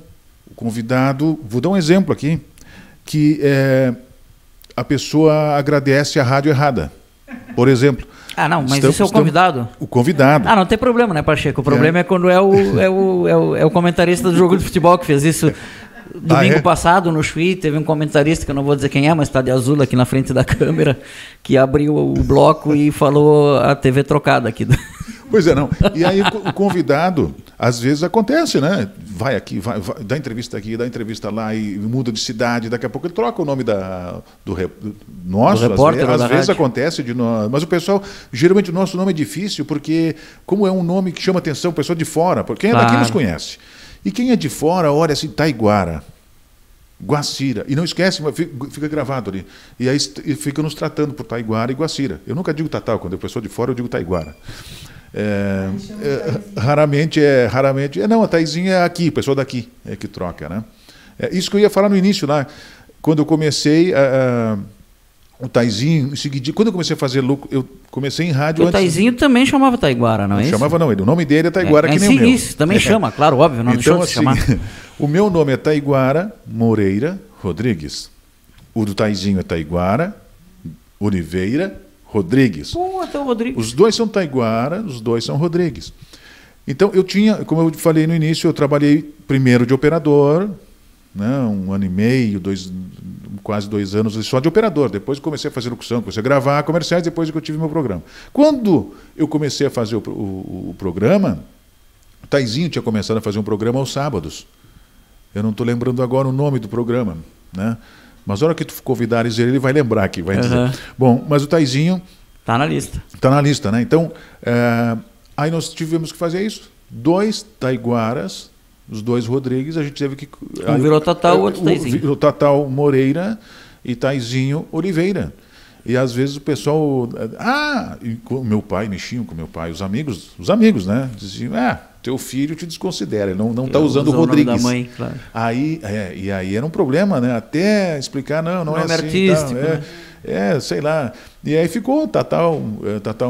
O convidado, vou dar um exemplo aqui, que a pessoa agradece a rádio errada, por exemplo. Não, mas isso é o convidado. O convidado. Não tem problema, né, Pacheco? O problema é quando é o comentarista do jogo de futebol que fez isso. Domingo passado, no Chuí, teve um comentarista, que eu não vou dizer quem é, mas está de azul aqui na frente da câmera, que abriu o bloco e falou a TV trocada aqui. Pois é, não. E aí o convidado, às vezes acontece, né? Vai aqui, vai, dá entrevista aqui, dá entrevista lá e muda de cidade, daqui a pouco ele troca o nome do nosso, repórter, às vezes acontece de nós. Mas o pessoal, geralmente o nosso nome é difícil, porque como é um nome que chama atenção, o pessoal de fora, porque quem é daqui nos conhece. E quem é de fora olha assim, Taiguara, Guacira, e não esquece, fica gravado ali. E aí fica nos tratando por Taiguara e Guacira. Eu nunca digo Tatal, quando é pessoa de fora eu digo Taiguara. Raramente. Não, a Taizinha é aqui, pessoa daqui é que troca, né? Isso que eu ia falar no início lá, quando eu comecei o Taizinho, em seguida, quando eu comecei a fazer lucro, eu comecei em rádio. O Taizinho também chamava Taiguara, não é isso? Chamava não, o nome dele é Taiguara, que nem o meu. Isso, também chama, claro, óbvio, não deixou de se chamar. O meu nome é Taiguara Moreira Rodrigues. O do Taizinho é Taiguara Oliveira Rodrigues. Pô, até o Rodrigues. Os dois são Taiguara, os dois são Rodrigues. Então, eu tinha, como eu falei no início, eu trabalhei primeiro de operador, né, 1 ano e meio, quase 2 anos só de operador. Depois comecei a fazer locução, comecei a gravar comerciais, depois que eu tive meu programa. Quando eu comecei a fazer o programa, o Taizinho tinha começado a fazer um programa aos sábados. Eu não estou lembrando agora o nome do programa, né? Mas na hora que tu convidares ele vai lembrar aqui, vai dizer. Bom, mas o Taizinho... Está na lista. Está na lista, né? Então, aí nós tivemos que fazer isso. 2 Taiguaras, os 2 Rodrigues, a gente teve que... Um virou Tatal, o outro Taizinho. Virou Tatal Moreira e Taizinho Oliveira. E às vezes o pessoal... e com o meu pai, mexiam com o meu pai, os amigos, né? Diziam, teu filho te desconsidera, ele não está usando o Rodrigues. O nome da mãe, claro. E aí era um problema, né? Até explicar, não é assim. Artístico, né? Sei lá. E aí ficou Tatal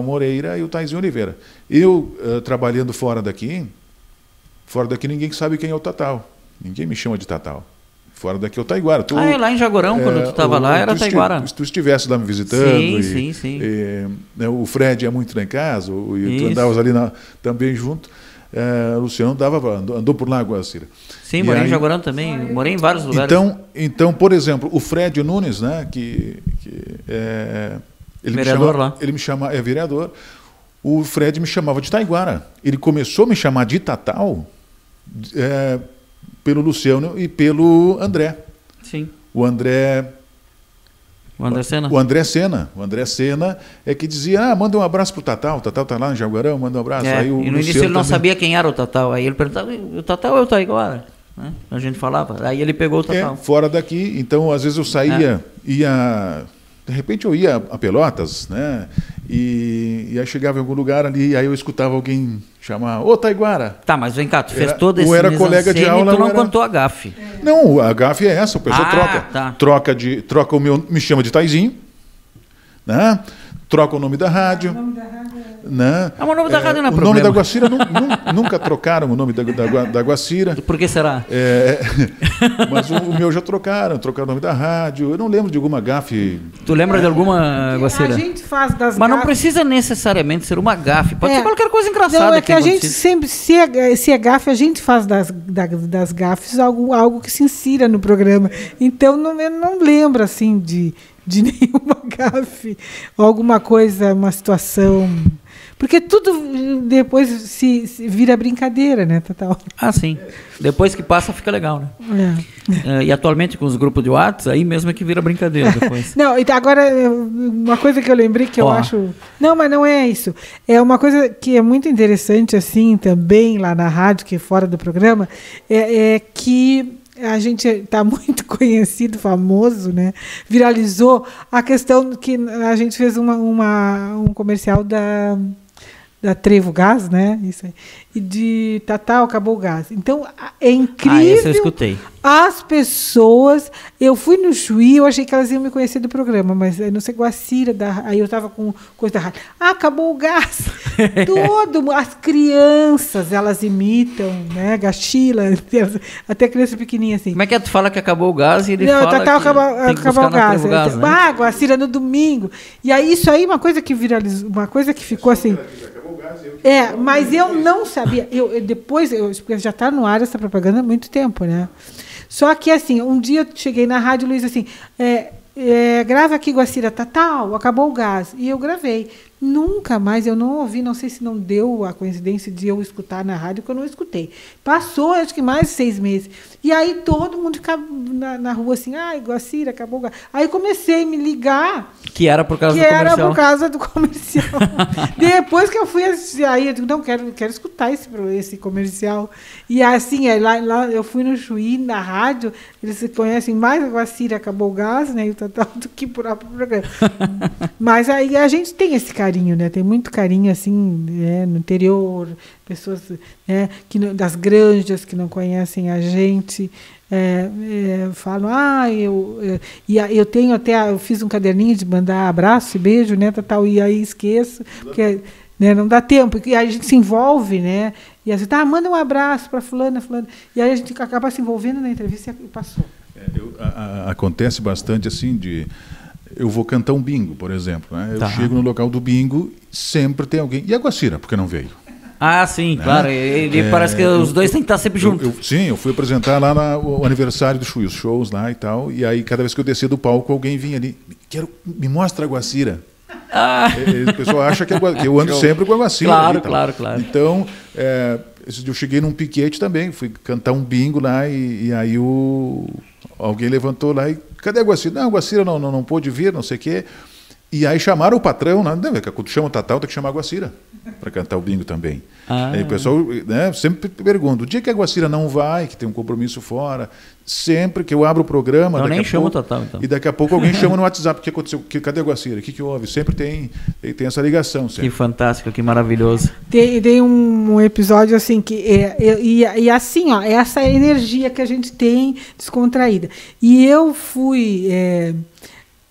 Moreira e o Taizinho Oliveira. Eu, trabalhando fora daqui ninguém sabe quem é o Tatal. Ninguém me chama de Tatal. Fora daqui é o Taiguara. Lá em Jaguarão, quando tu estava lá, era Taiguara. Se tu estivesse lá me visitando. Sim. O Fred é muito lá em casa, e tu andavas ali também junto. Luciano andou por lá, Guacira. Sim, morei em Jaguarão também, morei em vários lugares. Então, por exemplo, o Fred Nunes, né, ele vereador lá. Ele me chama, vereador. O Fred me chamava de Taiguara. Ele começou a me chamar de Tatal pelo Luciano e pelo André. Sim. O André O André Sena? O André Sena. O André Sena é que dizia, manda um abraço pro Tatal. O Tatal tá lá em Jaguarão, manda um abraço. Aí e no início ele não sabia quem era o Tatal. Aí ele perguntava, o Tatal é o Taiguara? Né? A gente falava. Aí ele pegou o Tatal. Fora daqui. Então, às vezes eu saía, de repente eu ia a Pelotas, né? E aí chegava em algum lugar ali, e aí eu escutava alguém chamar, ô Taiguara. Tá, mas vem cá, tu fez todo esse era colega de aula, e tu não contou a gafe. Não, a gafe é essa, o pessoal troca me chama de Taizinho, né? Troca o nome da rádio. Né? O nome da rádio não é o problema. O nome da Guacira, nunca trocaram o nome da Guacira. Por que será? Mas o meu já trocaram o nome da rádio. Eu não lembro de alguma gafe. Tu lembra de alguma, Guacira? A gente faz das Mas não precisa necessariamente ser uma gafe, pode ser qualquer coisa engraçada. Não, é que a gente sempre, se é gafe, a gente faz das gafes algo que se insira no programa. Então, eu não lembro, assim, de nenhuma gafe, alguma coisa, uma situação. Porque tudo depois se vira brincadeira, né, Tatal? Ah, sim. Depois que passa, fica legal, né? E atualmente com os grupos de WhatsApp, aí mesmo é que vira brincadeira depois. Não, agora, uma coisa que eu lembrei que eu acho... Não, mas não é isso. É uma coisa que é muito interessante, assim, também, lá na rádio, que é fora do programa, é que a gente está muito conhecido, famoso, né? Viralizou a questão que a gente fez um comercial da Trevo Gás, né? Isso aí. E de Tatal, acabou o gás. Então, é incrível. Esse eu escutei. As pessoas... Eu fui no Chuí, eu achei que elas iam me conhecer do programa, mas não sei, Guacira, aí eu estava com coisa da rádio. Acabou o gás. As crianças, elas imitam, né? Gachila, até criança pequenininha assim. Como é que tu fala que acabou o gás e ele fala Tatal que acabou o gás? Gás, né? Guacira no domingo. E aí, isso aí, uma coisa que viralizou, uma coisa que ficou assim... mas eu não sabia. Porque já está no ar essa propaganda há muito tempo, né? Só que, assim, um dia eu cheguei na rádio, o Luiz, assim, grava aqui, Guacira, Tatal, acabou o gás. E eu gravei. Nunca mais, eu não ouvi, não sei se não deu a coincidência de eu escutar na rádio, que eu não escutei. Passou, acho que mais de 6 meses. E aí todo mundo ficava na rua assim, Guacira, acabou o gás. Aí comecei a me ligar. Que era por causa do comercial. Que era por causa do comercial. Depois que eu fui assistir, aí eu digo, não, quero escutar esse comercial. E assim, lá eu fui no Chuí, na rádio, eles se conhecem mais a Guacira, acabou o gás, né, e o Tatal, do que por próprio programa. Mas aí a gente tem esse carinho, né? Tem muito carinho, assim, no interior, pessoas das granjas que não conhecem a gente, falam, eu tenho eu fiz um caderninho de mandar abraço e beijo, né, Tatal, e aí esqueço, porque não dá tempo, e aí a gente se envolve, né? E assim, manda um abraço para fulana, e aí a gente acaba se envolvendo na entrevista e passou. Acontece bastante assim eu vou cantar um bingo, por exemplo. Né? Eu chego no local do bingo, sempre tem alguém. E a Guacira, por que não veio? Ah, sim, né? Claro. Ele parece que os dois têm que estar sempre juntos. Sim, eu fui apresentar lá o aniversário do Chuí, os shows lá e tal. E aí, cada vez que eu descia do palco, alguém vinha ali. Me mostra a Guacira. O pessoal acha que eu ando sempre com a Guacira. Claro. Então, eu cheguei num piquete também, fui cantar um bingo lá e aí alguém levantou lá e cadê a Guacira? Não, a Guacira não pôde vir, não sei o quê. E aí chamaram o patrão, né? Quando chama o Tatal, tem que chamar a Guacira para cantar o bingo também. Aí o pessoal, né, sempre pergunta, o dia que a Guacira não vai, que tem um compromisso fora, sempre que eu abro o programa... Eu nem chamo o Tatal, então. E daqui a pouco alguém chama no WhatsApp, o que aconteceu? Cadê a Guacira? O que houve? Sempre tem essa ligação. Sempre. Que fantástico, que maravilhoso. Tem um episódio assim, que assim, essa energia que a gente tem descontraída. E eu fui...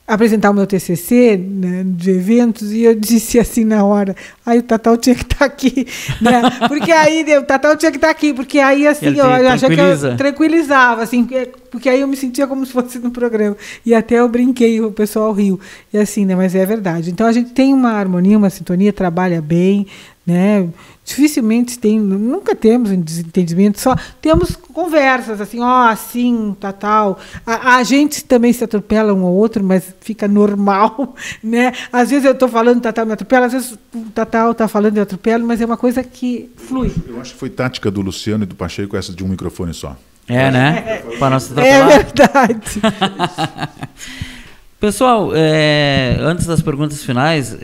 apresentar o meu TCC, né, de eventos, e eu disse assim na hora, o Tatal tinha que estar aqui, né? Porque aí o Tatal tinha que estar aqui, porque aí assim eu achei que eu tranquilizava, assim, porque aí eu me sentia como se fosse no programa, e até eu brinquei, o pessoal riu, e assim, né? Mas é verdade. Então a gente tem uma harmonia, uma sintonia, trabalha bem, né? Dificilmente nunca temos um desentendimento, só temos conversas assim, assim, Tatal. A gente também se atropela um ao outro, mas fica normal, né? Às vezes eu estou falando, o Tatal me atropela, às vezes o Tatal está falando e eu atropelo, mas é uma coisa que flui. Eu acho que foi tática do Luciano e do Pacheco essa de um microfone só. Né? Para não se atropelar. É verdade. Pessoal, antes das perguntas finais,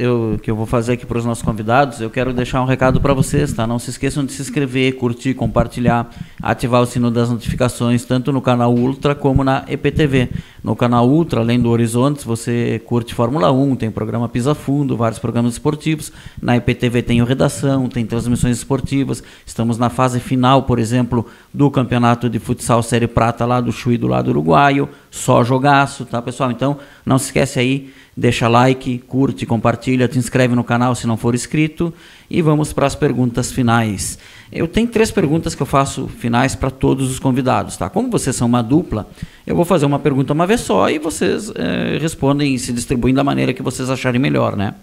que eu vou fazer aqui para os nossos convidados, eu quero deixar um recado para vocês, tá? Não se esqueçam de se inscrever, curtir, compartilhar, ativar o sino das notificações, tanto no canal Ultra como na EPTV. No canal Ultra, além do Horizontes, você curte Fórmula 1, tem o programa Pisa Fundo, vários programas esportivos. Na EPTV tem o Redação, tem transmissões esportivas. Estamos na fase final, por exemplo, do campeonato de futsal Série Prata lá do Chuí, do lado uruguaio. Só jogaço, tá, pessoal? Então, não se esquece aí, deixa like, curte, compartilha, te inscreve no canal se não for inscrito e vamos para as perguntas finais. Eu tenho 3 perguntas que eu faço finais para todos os convidados, tá? Como vocês são uma dupla, eu vou fazer uma pergunta uma vez só e vocês respondem e se distribuem da maneira que vocês acharem melhor, né?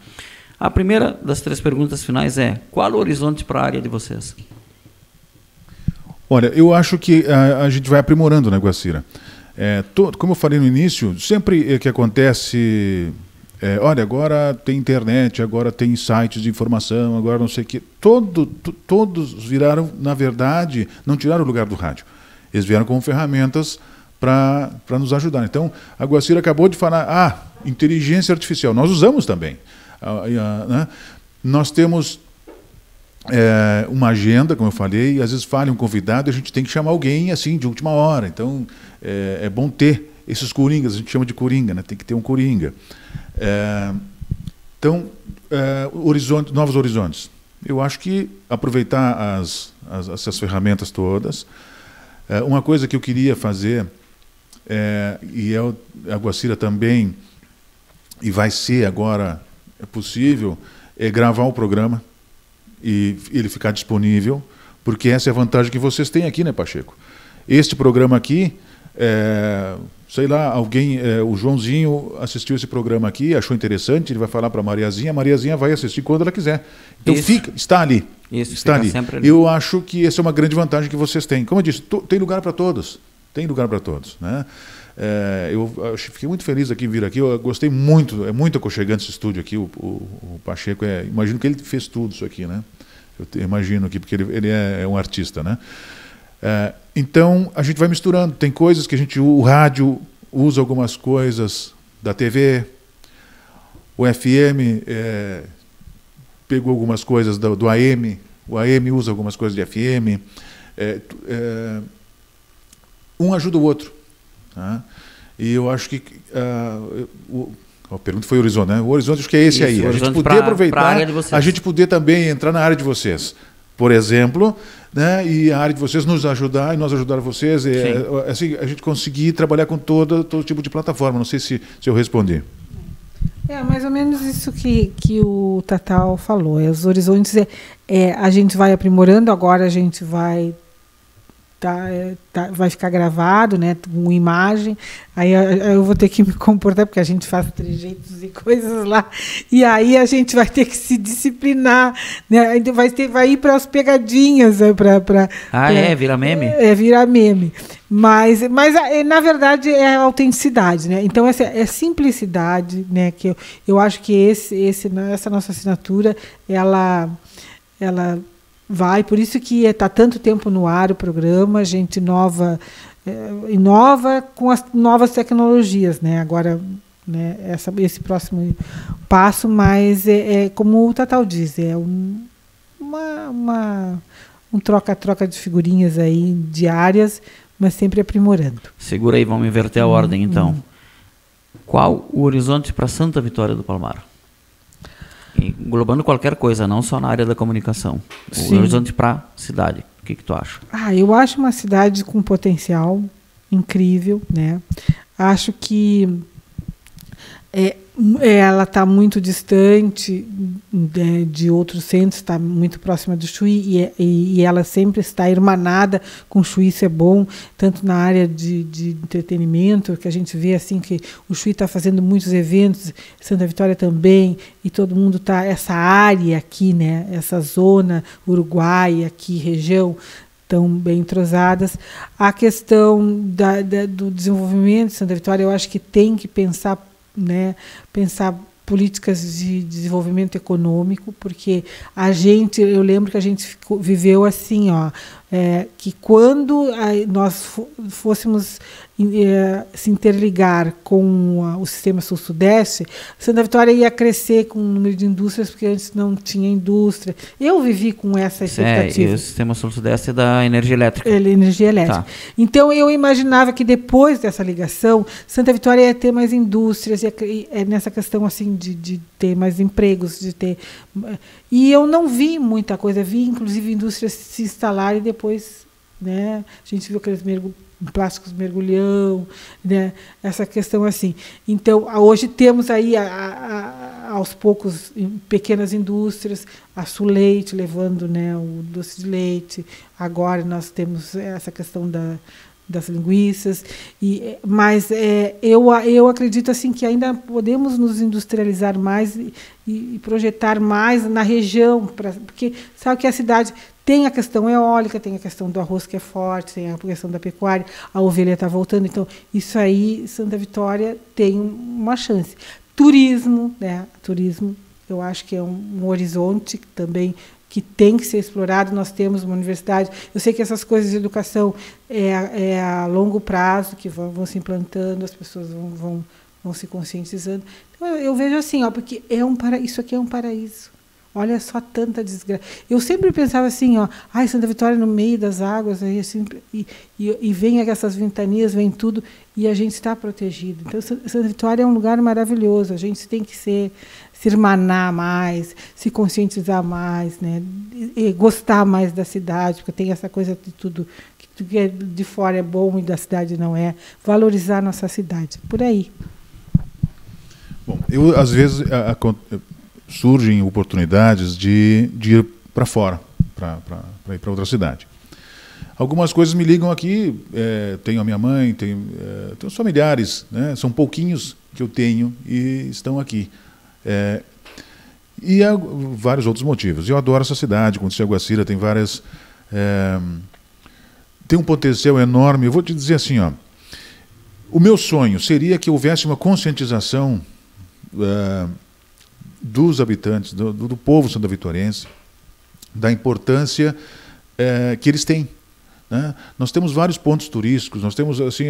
A primeira das 3 perguntas finais é: qual o horizonte para a área de vocês? Olha, eu acho que a gente vai aprimorando, né, Guacira? Como eu falei no início, sempre que acontece, olha, agora tem internet, agora tem sites de informação, agora não sei o quê, todos viraram, na verdade, não tiraram o lugar do rádio. Eles vieram como ferramentas para nos ajudar. Então, a Guacira acabou de falar, inteligência artificial, nós usamos também. Né? Nós temos uma agenda, como eu falei, e às vezes falha um convidado e a gente tem que chamar alguém assim de última hora. Então é bom ter esses coringas, a gente chama de coringa, né? Tem que ter um coringa. Então, novos horizontes. Eu acho que aproveitar essas ferramentas todas. Uma coisa que eu queria fazer, e a Guacira também, e vai ser agora possível, é gravar o programa e ele ficar disponível, porque essa é a vantagem que vocês têm aqui, né, Pacheco? Este programa aqui, sei lá, o Joãozinho assistiu esse programa aqui, achou interessante, ele vai falar para a Mariazinha vai assistir quando ela quiser. Então está ali. Está ali. Ali. Eu acho que essa é uma grande vantagem que vocês têm. Como eu disse, tem lugar para todos. Tem lugar para todos, né? Eu fiquei muito feliz em vir aqui, eu gostei muito, é muito aconchegante esse estúdio aqui, o Pacheco, imagino que ele fez tudo isso aqui, né? Eu imagino aqui, porque ele é um artista, né? Então, a gente vai misturando, tem coisas que o rádio usa algumas coisas da TV, o FM pegou algumas coisas do AM, o AM usa algumas coisas de FM, um ajuda o outro. Tá? E eu acho que a pergunta foi o horizonte, né? O horizonte acho que é esse. Isso, aí. A gente poder aproveitar, a gente poder também entrar na área de vocês, por exemplo, né? E a área de vocês nos ajudar e nós ajudar vocês. Assim, a gente conseguir trabalhar com todo tipo de plataforma. Não sei se eu respondi. Mais ou menos isso que o Tatal falou. Os horizontes a gente vai aprimorando, agora a gente vai ficar gravado, né, com imagem, aí eu vou ter que me comportar, porque a gente faz trejeitos e coisas lá, e aí a gente vai ter que se disciplinar, né, vai ir para as pegadinhas, vira meme? Virar meme, mas na verdade é a autenticidade, né, então essa é simplicidade, né, que eu acho que essa nossa assinatura, ela vai, por isso que está tanto tempo no ar o programa, a gente inova com as novas tecnologias, né? Agora, né, esse próximo passo, mas como o Tatal diz, um troca-troca de figurinhas aí diárias, mas sempre aprimorando. Segura aí, vamos inverter a ordem então. Qual o horizonte para Santa Vitória do Palmar? Englobando qualquer coisa, não só na área da comunicação. O horizonte para a cidade. O que tu acha? Eu acho uma cidade com potencial incrível, né? Acho que ela está muito distante de outros centros, está muito próxima do Chuí e ela sempre está irmanada com o Chuí, isso é bom, tanto na área de entretenimento, que a gente vê assim que o Chuí está fazendo muitos eventos, Santa Vitória também, e todo mundo está, essa área aqui, né, essa zona Uruguai, aqui, região, tão bem entrosadas. A questão do desenvolvimento de Santa Vitória, eu acho que tem que pensar políticas de desenvolvimento econômico, porque eu lembro que a gente viveu assim, que quando nós fôssemos se interligar com o sistema sul-sudeste, Santa Vitória ia crescer com o número de indústrias, porque antes não tinha indústria. Eu vivi com essa expectativa. E o sistema sul-sudeste é da energia elétrica. Energia elétrica. Tá. Então, eu imaginava que depois dessa ligação, Santa Vitória ia ter mais indústrias, nessa questão assim de ter mais empregos, de ter... E eu não vi muita coisa, vi inclusive indústrias se instalarem e depois, né, a gente viu aqueles plásticos mergulhão, né, essa questão assim. Então, hoje temos aí, aos poucos, pequenas indústrias, a Suleite levando, né, o doce de leite, agora nós temos essa questão das linguiças, mas eu acredito assim que ainda podemos nos industrializar mais e projetar mais na região, porque sabe que a cidade tem a questão eólica, tem a questão do arroz que é forte, tem a questão da pecuária, a ovelha está voltando, então isso aí, Santa Vitória tem uma chance. Turismo, né? Turismo, eu acho que é um horizonte também que tem que ser explorado. Nós temos uma universidade. Eu sei que essas coisas de educação é a longo prazo, que vão se implantando, as pessoas vão se conscientizando. Então, eu vejo assim, porque isso aqui é um paraíso. Olha só tanta desgraça. Eu sempre pensava assim, Santa Vitória no meio das águas, aí assim, e vem essas ventanias, vem tudo, e a gente está protegido. Então, Santa Vitória é um lugar maravilhoso. A gente tem que se irmanar mais, se conscientizar mais, né? E gostar mais da cidade, porque tem essa coisa de tudo que é de fora é bom e da cidade não é. Valorizar a nossa cidade. Por aí. Bom, eu às vezes surgem oportunidades de ir para fora, para ir para outra cidade. Algumas coisas me ligam aqui, tenho a minha mãe, tenho os familiares, né? São pouquinhos que eu tenho e estão aqui. E há vários outros motivos. Eu adoro essa cidade, como disse a Guacira, tem várias... tem um potencial enorme. Eu vou te dizer assim, o meu sonho seria que houvesse uma conscientização dos habitantes, do povo santavitoriense, da importância que eles têm, né? Nós temos vários pontos turísticos, nós temos assim,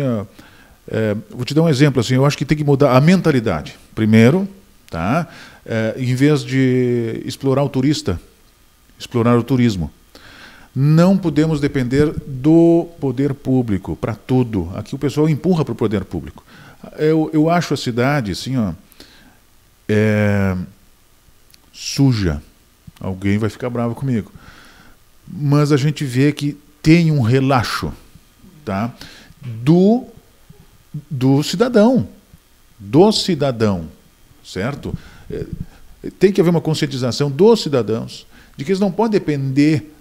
vou te dar um exemplo, assim, eu acho que tem que mudar a mentalidade. Primeiro, tá? Em vez de explorar o turista, explorar o turismo. Não podemos depender do poder público para tudo. Aqui o pessoal empurra para o poder público. Eu acho a cidade assim, suja. Alguém vai ficar bravo comigo. Mas a gente vê que tem um relaxo, tá? do cidadão. Do cidadão, certo? Tem que haver uma conscientização dos cidadãos de que eles não podem depender...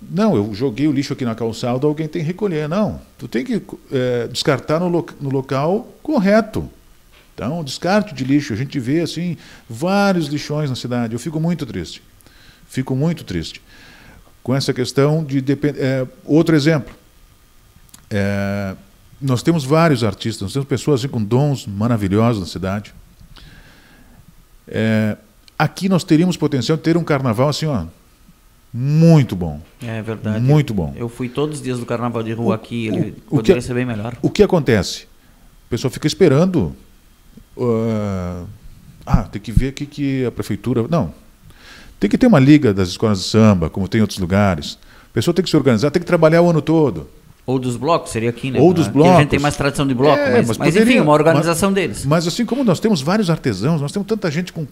não, eu joguei o lixo aqui na calçada, alguém tem que recolher. Não, tu tem que descartar no local correto. Então, descarte de lixo. A gente vê assim vários lixões na cidade. Eu fico muito triste. Fico muito triste com essa questão de outro exemplo. Nós temos vários artistas, nós temos pessoas assim, com dons maravilhosos na cidade. Aqui nós teríamos potencial de ter um carnaval assim, muito bom. É verdade. Muito bom. Eu fui todos os dias do carnaval de rua aqui, ele poderia ser bem melhor. O que acontece? O pessoal fica esperando. Tem que ver que a prefeitura... Não. Tem que ter uma liga das escolas de samba, como tem em outros lugares. A pessoa tem que se organizar, tem que trabalhar o ano todo. Ou dos blocos, seria aqui, né? Ou dos blocos. Porque a gente tem mais tradição de bloco, mas enfim, uma organização deles. Mas assim como nós temos vários artesãos, nós temos tanta gente com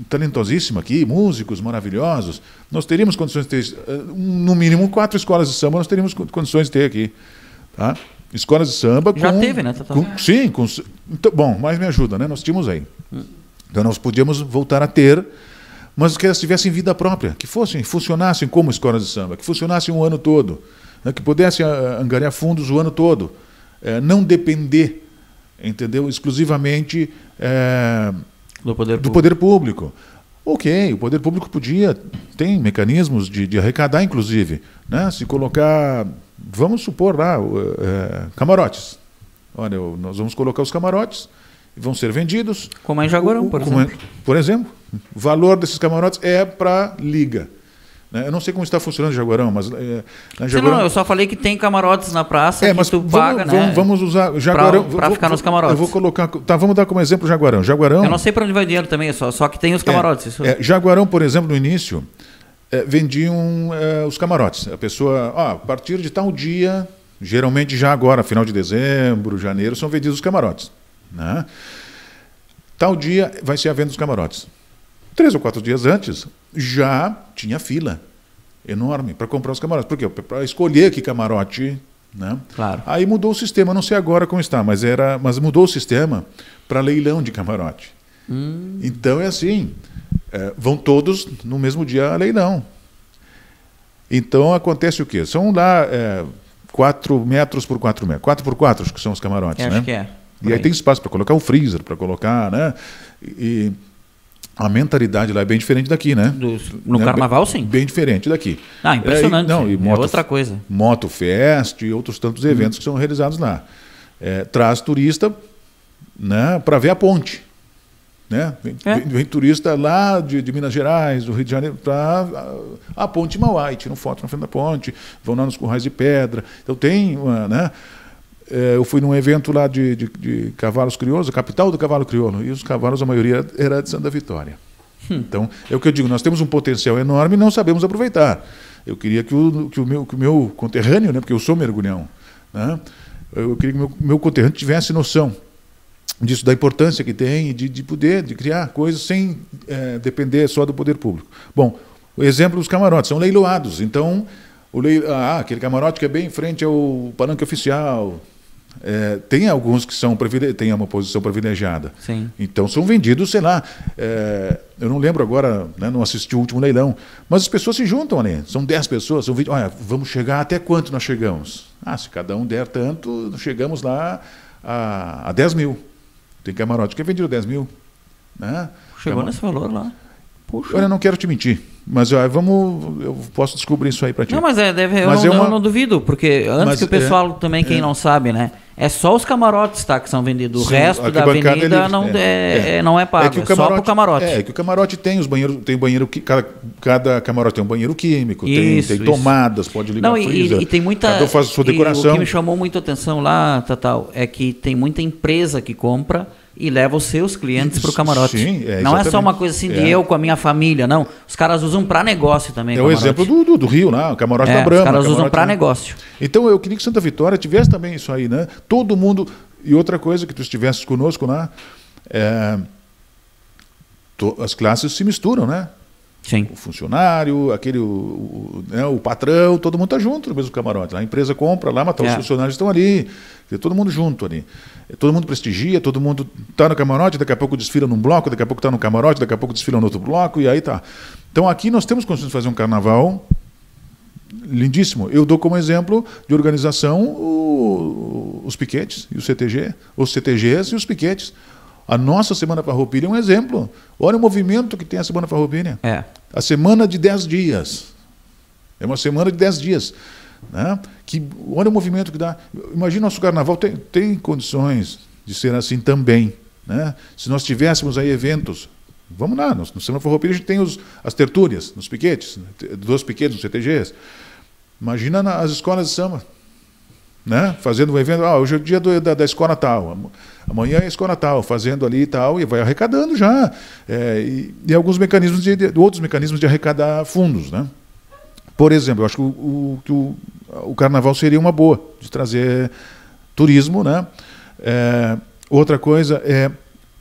talentosíssima aqui, músicos maravilhosos, nós teríamos condições de ter, no mínimo, 4 escolas de samba, nós teríamos condições de ter aqui. Tá? Escolas de samba... Já teve, né, Tata? Sim. Bom, mas me ajuda, né? Nós tínhamos aí. Então nós podíamos voltar a ter, mas que elas tivessem vida própria, que funcionassem como escolas de samba, que funcionassem o ano todo, né? Que pudessem angariar fundos o ano todo. Não depender, entendeu? Exclusivamente do poder público. Ok, o poder público tem mecanismos de arrecadar, inclusive, né? Se colocar... Vamos supor lá, camarotes. Olha, nós vamos colocar os camarotes e vão ser vendidos. Como em Jaguarão, por exemplo. Por exemplo, o valor desses camarotes é para liga. né? Eu não sei como está funcionando Jaguarão, mas na Jaguarão... Não, eu só falei que tem camarotes na praça que mas tu paga, né? Vamos usar Jaguarão para ficar nos camarotes. Eu vou colocar, tá, vamos dar como exemplo Jaguarão. Jaguarão. Eu não sei para onde vai o dinheiro também, só que tem os camarotes. Isso. Jaguarão, por exemplo, no início vendiam os camarotes. A pessoa, a partir de tal dia, geralmente já agora, final de dezembro, janeiro, são vendidos os camarotes, né? Tal dia vai ser a venda dos camarotes. 3 ou 4 dias antes, já tinha fila enorme para comprar os camarotes. Por quê? Para escolher que camarote, né? Claro. Aí mudou o sistema, não sei agora como está, mas mudou o sistema para leilão de camarote. Então é assim, vão todos no mesmo dia a leilão. Então acontece o quê? São lá 4 metros por 4 metros. 4 por 4 acho que são os camarotes, né? Acho que é. E aí tem espaço para colocar um freezer, para colocar, né? E a mentalidade lá é bem diferente daqui, né? No carnaval, sim. Bem diferente daqui. Impressionante. É outra coisa. Motofest e outros tantos eventos que são realizados lá. Traz turista, né, para ver a ponte. Né? Vem turista lá de Minas Gerais, do Rio de Janeiro, para a ponte Mauá, e tiram foto na frente da ponte, vão lá nos currais de pedra. Então tem né? Eu fui num evento lá de cavalos crioulos, a capital do cavalo crioulo, e os cavalos, a maioria era de Santa Vitória. Então, é o que eu digo, nós temos um potencial enorme e não sabemos aproveitar. Eu queria que o meu conterrâneo, né, porque eu sou mergulhão, né, eu queria que o meu conterrâneo tivesse noção disso, da importância que tem, de poder, de criar coisas sem depender só do poder público. Bom, o exemplo dos camarotes, são leiloados, então, aquele camarote que é bem em frente ao palanque oficial... tem alguns que têm uma posição privilegiada. Sim. Então são vendidos, sei lá, eu não lembro agora, né, não assisti o último leilão, mas as pessoas se juntam ali, são 10 pessoas, são 20, olha, vamos chegar até quanto nós chegamos? Se cada um der tanto, chegamos lá a 10 mil. Tem camarote que é vendido 10 mil. Né? Chegou nesse valor lá. Puxa. Olha, não quero te mentir, mas eu posso descobrir isso aí para ti. Não, mas eu não duvido, porque antes que o pessoal também, quem não sabe, né? É só os camarotes, tá, que são vendidos. O resto da avenida não é pago, é só pro camarote. Que o camarote tem os banheiros, tem banheiro, cada camarote tem um banheiro químico, tem tomadas, pode ligar o freezer. E tem muita... Cada um faz a sua decoração. O que me chamou muito a atenção lá, Tatal, é que tem muita empresa que compra e leva os seus clientes para o camarote. Sim, não é só uma coisa assim de eu com a minha família, não. Os caras usam para negócio também. É o exemplo do Rio lá, o camarote da Brahma. Os caras usam para negócio. Então eu queria que Santa Vitória tivesse também isso aí, né? Todo mundo... E outra coisa, que tu estivesse conosco lá, as classes se misturam, né? Sim. O funcionário, o patrão, todo mundo está junto no mesmo camarote. A empresa compra lá, mas os funcionários estão ali, todo mundo junto ali. Todo mundo prestigia, todo mundo está no camarote, daqui a pouco desfila num bloco, daqui a pouco está no camarote, daqui a pouco desfila no outro bloco, e aí tá. Então aqui nós temos condições de fazer um carnaval lindíssimo. Eu dou como exemplo de organização os piquetes e o CTG, os CTGs e os piquetes. A nossa Semana Farroupilha é um exemplo. Olha o movimento que tem a Semana Farroupilha. A semana de 10 dias. É uma semana de 10 dias. Né? Olha o movimento que dá. Imagina, nosso carnaval tem condições de ser assim também. Né? Se nós tivéssemos aí eventos, vamos lá, no Semana Farroupilha a gente tem as tertúlias, nos piquetes, 2 piquetes nos CTGs. Imagina as escolas de samba. Né? Fazendo um evento, hoje é o dia da escola tal, amanhã é a escola tal, fazendo ali e tal, e vai arrecadando já. E alguns mecanismos outros mecanismos de arrecadar fundos. Né? Por exemplo, eu acho que o carnaval seria uma boa de trazer turismo. Né? Outra coisa é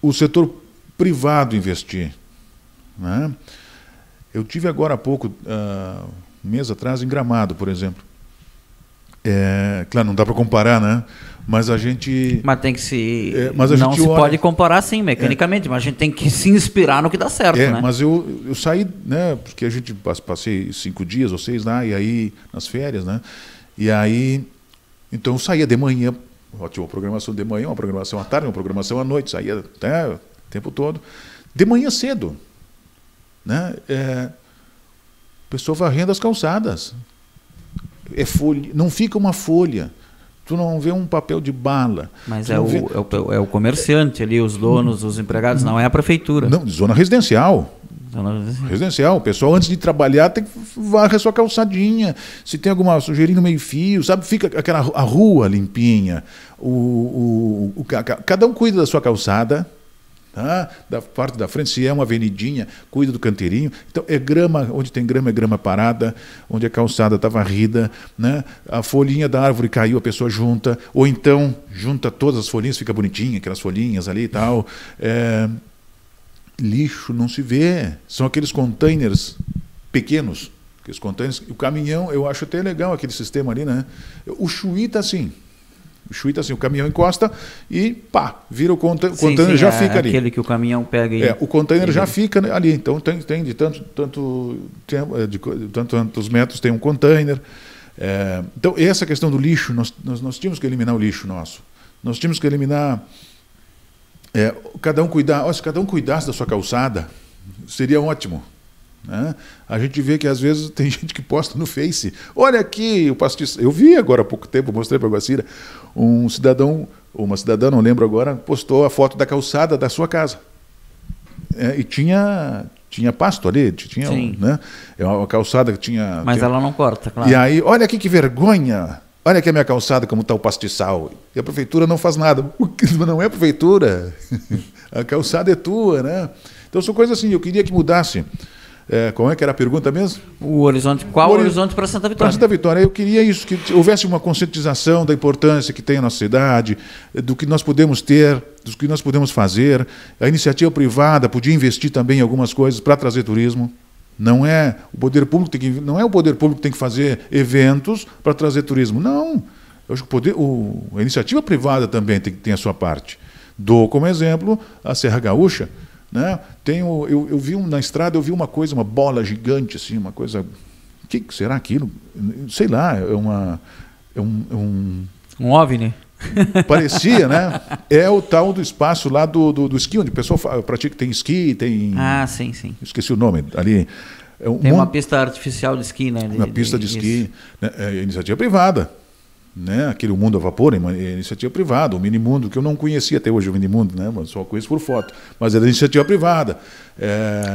o setor privado investir. Né? Eu tive agora há pouco, um mês atrás, em Gramado, por exemplo. Claro, não dá para comparar, né? Mas a gente... Mas tem que se... não se pode comparar, sim, mecanicamente, mas a gente tem que se inspirar no que dá certo, né? Mas eu saí, né? Porque a gente passei 5 dias ou 6 lá, e aí, nas férias, né? E aí, então eu saía de manhã, tinha uma programação de manhã, uma programação à tarde, uma programação à noite, saía até o tempo todo. De manhã cedo, né? O pessoal varrendo as calçadas. Folha, não fica uma folha, tu não vê um papel de bala. Mas é o comerciante ali, os donos, os empregados, não é a prefeitura. Não, zona residencial. Residencial. O pessoal, antes de trabalhar, tem que varrer a sua calçadinha. Se tem alguma sujeirinha no meio-fio, sabe? Fica a rua limpinha. Cada um cuida da sua calçada. Tá? Da parte da frente, se é uma avenidinha, cuida do canteirinho. Então, é grama, onde tem grama é grama parada, onde a calçada está varrida, né? A folhinha da árvore caiu, a pessoa junta, ou então junta todas as folhinhas, fica bonitinha, aquelas folhinhas ali e tal. Lixo não se vê, são aqueles containers pequenos, aqueles containers. O caminhão, eu acho até legal aquele sistema ali, né? O Chuí está assim. O caminhão encosta e pá, vira o container, já fica ali. Aquele que o caminhão pega e... o container já fica ali. Então tem de tantos metros tem um container. Então essa questão do lixo, nós tínhamos que eliminar o lixo nosso. Nós tínhamos que eliminar... cada um cuidar. Se cada um cuidasse da sua calçada, seria ótimo. Né? A gente vê que às vezes tem gente que posta no Face, olha aqui o pastiçal. Eu vi agora há pouco tempo, mostrei para a Guacira, um cidadão, ou uma cidadã, não lembro agora, postou a foto da calçada da sua casa, e tinha pasto ali, tinha né? Uma calçada que tinha... Mas ela não corta, claro. E aí, olha aqui que vergonha, olha aqui a minha calçada como está o pastiçal, e a prefeitura não faz nada. Não é a prefeitura, a calçada é tua, né? Então são coisas assim, eu queria que mudasse. Como é que era a pergunta mesmo? O horizonte. Qual o horizonte para Santa Vitória? Para Santa Vitória. Eu queria isso, que houvesse uma conscientização da importância que tem a nossa cidade, do que nós podemos ter, do que nós podemos fazer. A iniciativa privada podia investir também em algumas coisas para trazer turismo. Não é o poder público que tem que fazer eventos para trazer turismo. Não. Eu acho que a iniciativa privada também tem a sua parte. Dou como exemplo a Serra Gaúcha. Né? Eu vi na estrada, eu vi uma coisa, uma bola gigante, assim, uma coisa. O que será aquilo? Sei lá, um OVNI. Parecia, né? É o tal do espaço lá do esqui, onde o pessoal pratica, tem esqui, tem. Ah, sim. Esqueci o nome ali. Tem uma pista artificial de esqui, né? Uma pista de esqui. Né? É iniciativa privada. Né? Aquele Mundo a Vapor, é iniciativa privada, o Minimundo, que eu não conhecia até hoje, o Minimundo, né? Mas só conheço por foto, mas é da iniciativa privada.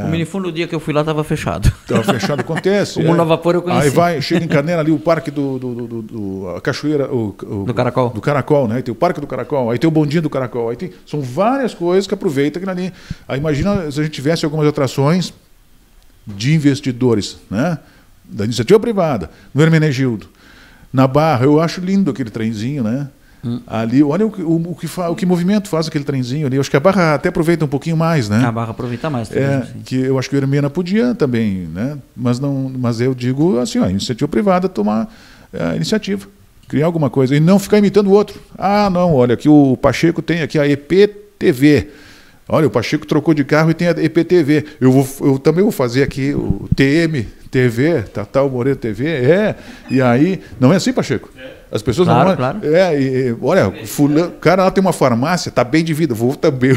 O Minifundo, no dia que eu fui lá, estava fechado. Estava fechado, acontece. O Mundo a Vapor eu conheci. Aí chega em Canela ali o parque a cachoeira, do Caracol. Do Caracol, né? Aí tem o parque do Caracol, aí tem o bondinho do Caracol, aí são várias coisas que aproveita aquilo ali. Aí imagina se a gente tivesse algumas atrações de investidores, né? Da iniciativa privada, no Hermenegildo. Na Barra, eu acho lindo aquele trenzinho, né? Ali, olha o que movimento faz aquele trenzinho ali. Eu acho que a Barra até aproveita um pouquinho mais, né? A Barra aproveita mais também. Que eu acho que o Hermena podia também, né? Mas eu digo assim, a iniciativa privada tomar a iniciativa, criar alguma coisa e não ficar imitando o outro. Ah, não, olha, aqui o Pacheco tem aqui a EPTV. Olha, o Pacheco trocou de carro e tem a EPTV. Eu também vou fazer aqui o TM-TV, Tatal Moreira TV. E aí... Não é assim, Pacheco? As pessoas claro, não... Claro. Olha, o cara lá tem uma farmácia, está bem de vida, vou também...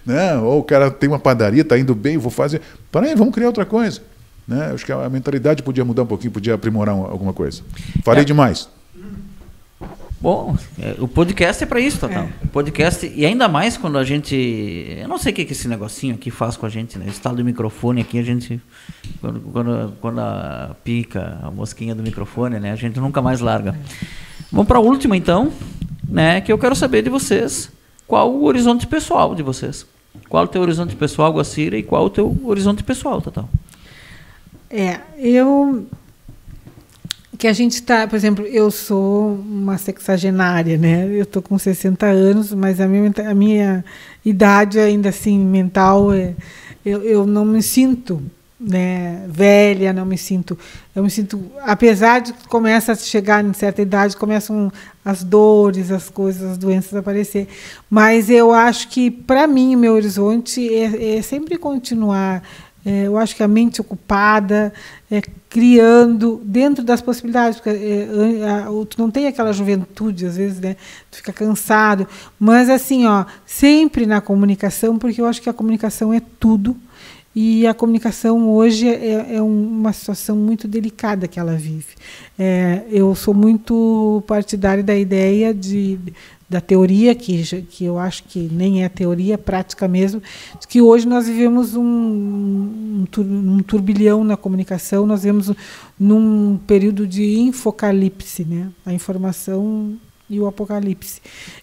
né? Ou o cara tem uma padaria, está indo bem, vou fazer... Peraí, vamos criar outra coisa. Né? Acho que a mentalidade podia mudar um pouquinho, podia aprimorar alguma coisa. Falei demais. Bom, o podcast é para isso, Tatal. O podcast, e ainda mais quando a gente... Eu não sei o que esse negocinho aqui faz com a gente, né? Esse tal do microfone aqui, a gente... Quando a pica, a mosquinha do microfone, né? A gente nunca mais larga. Vamos para a última, então, né? Que eu quero saber de vocês qual o horizonte pessoal de vocês. Qual o teu horizonte pessoal, Guacira, e qual o teu horizonte pessoal, Tatal? Que a gente está, por exemplo, eu sou uma sexagenária, né? Eu estou com 60 anos, mas a minha idade ainda assim mental, eu não me sinto, né, velha, eu me sinto, apesar de que começa a chegar em certa idade, começam as dores, as coisas, as doenças a aparecer, mas eu acho que para mim o meu horizonte é sempre continuar. Eu acho que a mente ocupada, criando dentro das possibilidades, porque tu não tem aquela juventude, às vezes, né? Tu fica cansado, mas assim, sempre na comunicação, porque eu acho que a comunicação é tudo, E a comunicação hoje é uma situação muito delicada que ela vive. Eu sou muito partidária da ideia da teoria, que eu acho que nem é teoria, é prática mesmo, de que hoje nós vivemos um turbilhão na comunicação, nós vivemos num período de infocalipse, né? A informação e o apocalipse.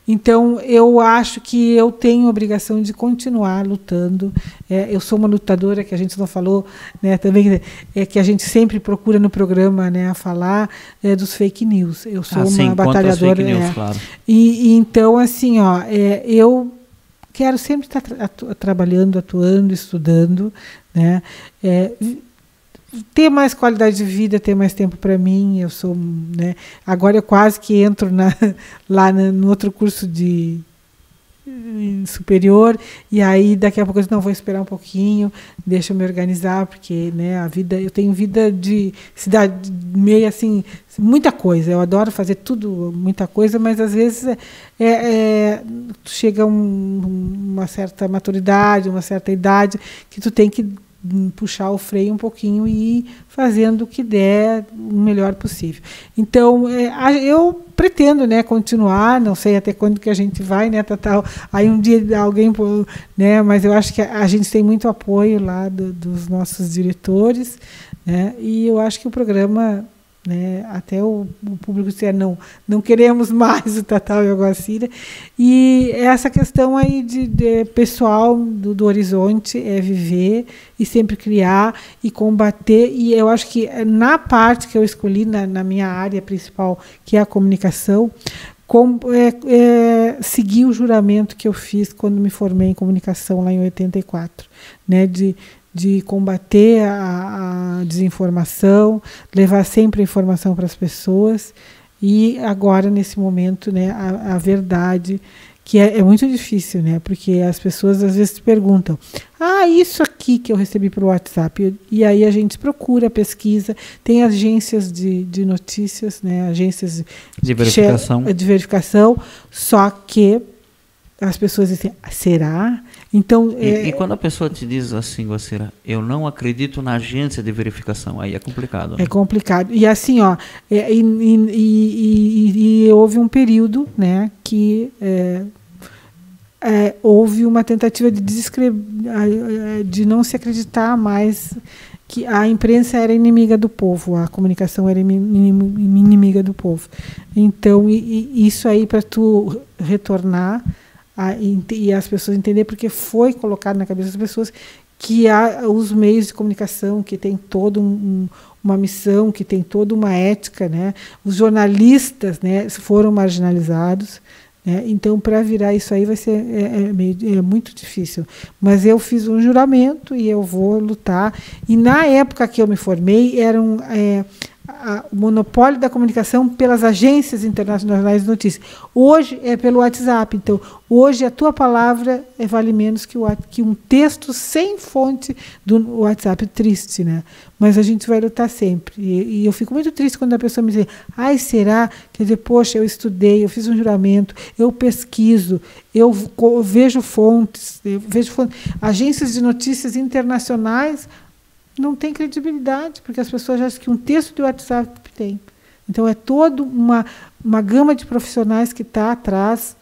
Então, eu acho que eu tenho a obrigação de continuar lutando. Eu sou uma lutadora, que a gente não falou, né, também, que a gente sempre procura no programa, né, a falar dos fake news. Eu sou uma batalhadora. Fake news, claro. E então, assim, eu quero sempre estar trabalhando, atuando, estudando, né, ter mais qualidade de vida, ter mais tempo para mim. Eu sou, né, agora eu quase que entro lá no outro curso de superior, e aí daqui a pouco eu não vou esperar um pouquinho, deixa eu me organizar, porque, né, a vida, eu tenho vida de cidade meio assim, muita coisa, eu adoro fazer tudo, muita coisa, mas às vezes chega uma certa maturidade, uma certa idade, que tu tem que puxar o freio um pouquinho e ir fazendo o que der o melhor possível. Então, eu pretendo, né, continuar, não sei até quando que a gente vai, né, Tatá? Aí um dia alguém, né, mas eu acho que a gente tem muito apoio lá dos nossos diretores, né, e eu acho que o programa, né, até o público disser não queremos mais o Tatá e o Aguacira. E essa questão aí de pessoal do Horizonte é viver e sempre criar e combater. E eu acho que na parte que eu escolhi, na minha área principal, que é a comunicação, seguir o juramento que eu fiz quando me formei em comunicação lá em 84, né, de combater a desinformação, levar sempre a informação para as pessoas, e agora, nesse momento, né, a verdade, que é muito difícil, né, porque as pessoas às vezes perguntam, isso aqui que eu recebi pelo WhatsApp, e aí a gente procura, pesquisa, tem agências de notícias, né, agências de verificação, só que as pessoas dizem, será? Então, e quando a pessoa te diz assim, Guacira, eu não acredito na agência de verificação, aí é complicado. Né? É complicado. E assim, houve um período, né, que houve uma tentativa de não se acreditar mais que a imprensa era inimiga do povo, a comunicação era inimiga do povo. Então, isso aí, para tu retornar e as pessoas entenderem, porque foi colocado na cabeça das pessoas que há os meios de comunicação, que tem toda uma missão, que tem toda uma ética, né? Os jornalistas, né, foram marginalizados, né? Então, para virar isso aí vai ser muito difícil. Mas eu fiz um juramento e eu vou lutar. E na época que eu me formei, o monopólio da comunicação pelas agências internacionais de notícias. Hoje é pelo WhatsApp. Então, hoje a tua palavra vale menos que um texto sem fonte do WhatsApp. Triste, né? Mas a gente vai lutar sempre. E eu fico muito triste quando a pessoa me diz, será? Quer dizer, poxa, eu estudei, eu fiz um juramento, eu pesquiso, eu vejo fontes, agências de notícias internacionais não tem credibilidade, porque as pessoas acham que um texto de WhatsApp tem. Então, é toda uma gama de profissionais que está atrás,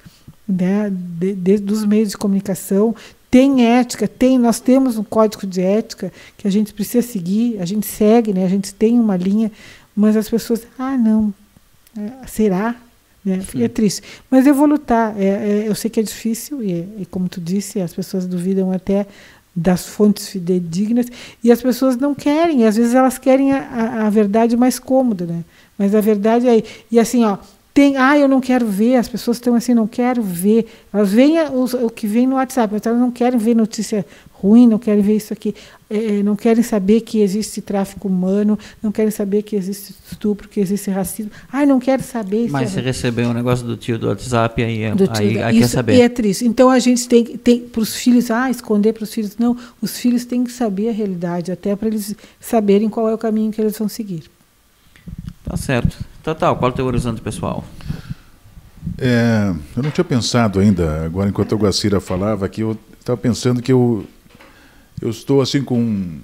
né, dos meios de comunicação. Tem ética, nós temos um código de ética que a gente precisa seguir, a gente segue, né, a gente tem uma linha, mas as pessoas, não, será? Né? É triste. Mas eu vou lutar. Eu sei que é difícil, e como tu disse, as pessoas duvidam até das fontes fidedignas, e as pessoas não querem, às vezes elas querem a verdade mais cômoda, né? Mas a verdade é, e assim, eu não quero ver, as pessoas estão assim, não quero ver, elas veem o que vem no WhatsApp, mas elas não querem ver notícia ruim, não querem ver isso aqui, não querem saber que existe tráfico humano, não querem saber que existe estupro, que existe racismo, não quero saber. Mas se receber um negócio do tio do WhatsApp, aí quer saber. E é triste. Então a gente tem para os filhos, esconder para os filhos, não, os filhos têm que saber a realidade, até para eles saberem qual é o caminho que eles vão seguir. Tá certo. Total, qual é o teu horizonte pessoal? Eu não tinha pensado ainda, agora enquanto a Guacira falava, que eu estava pensando que eu eu estou assim com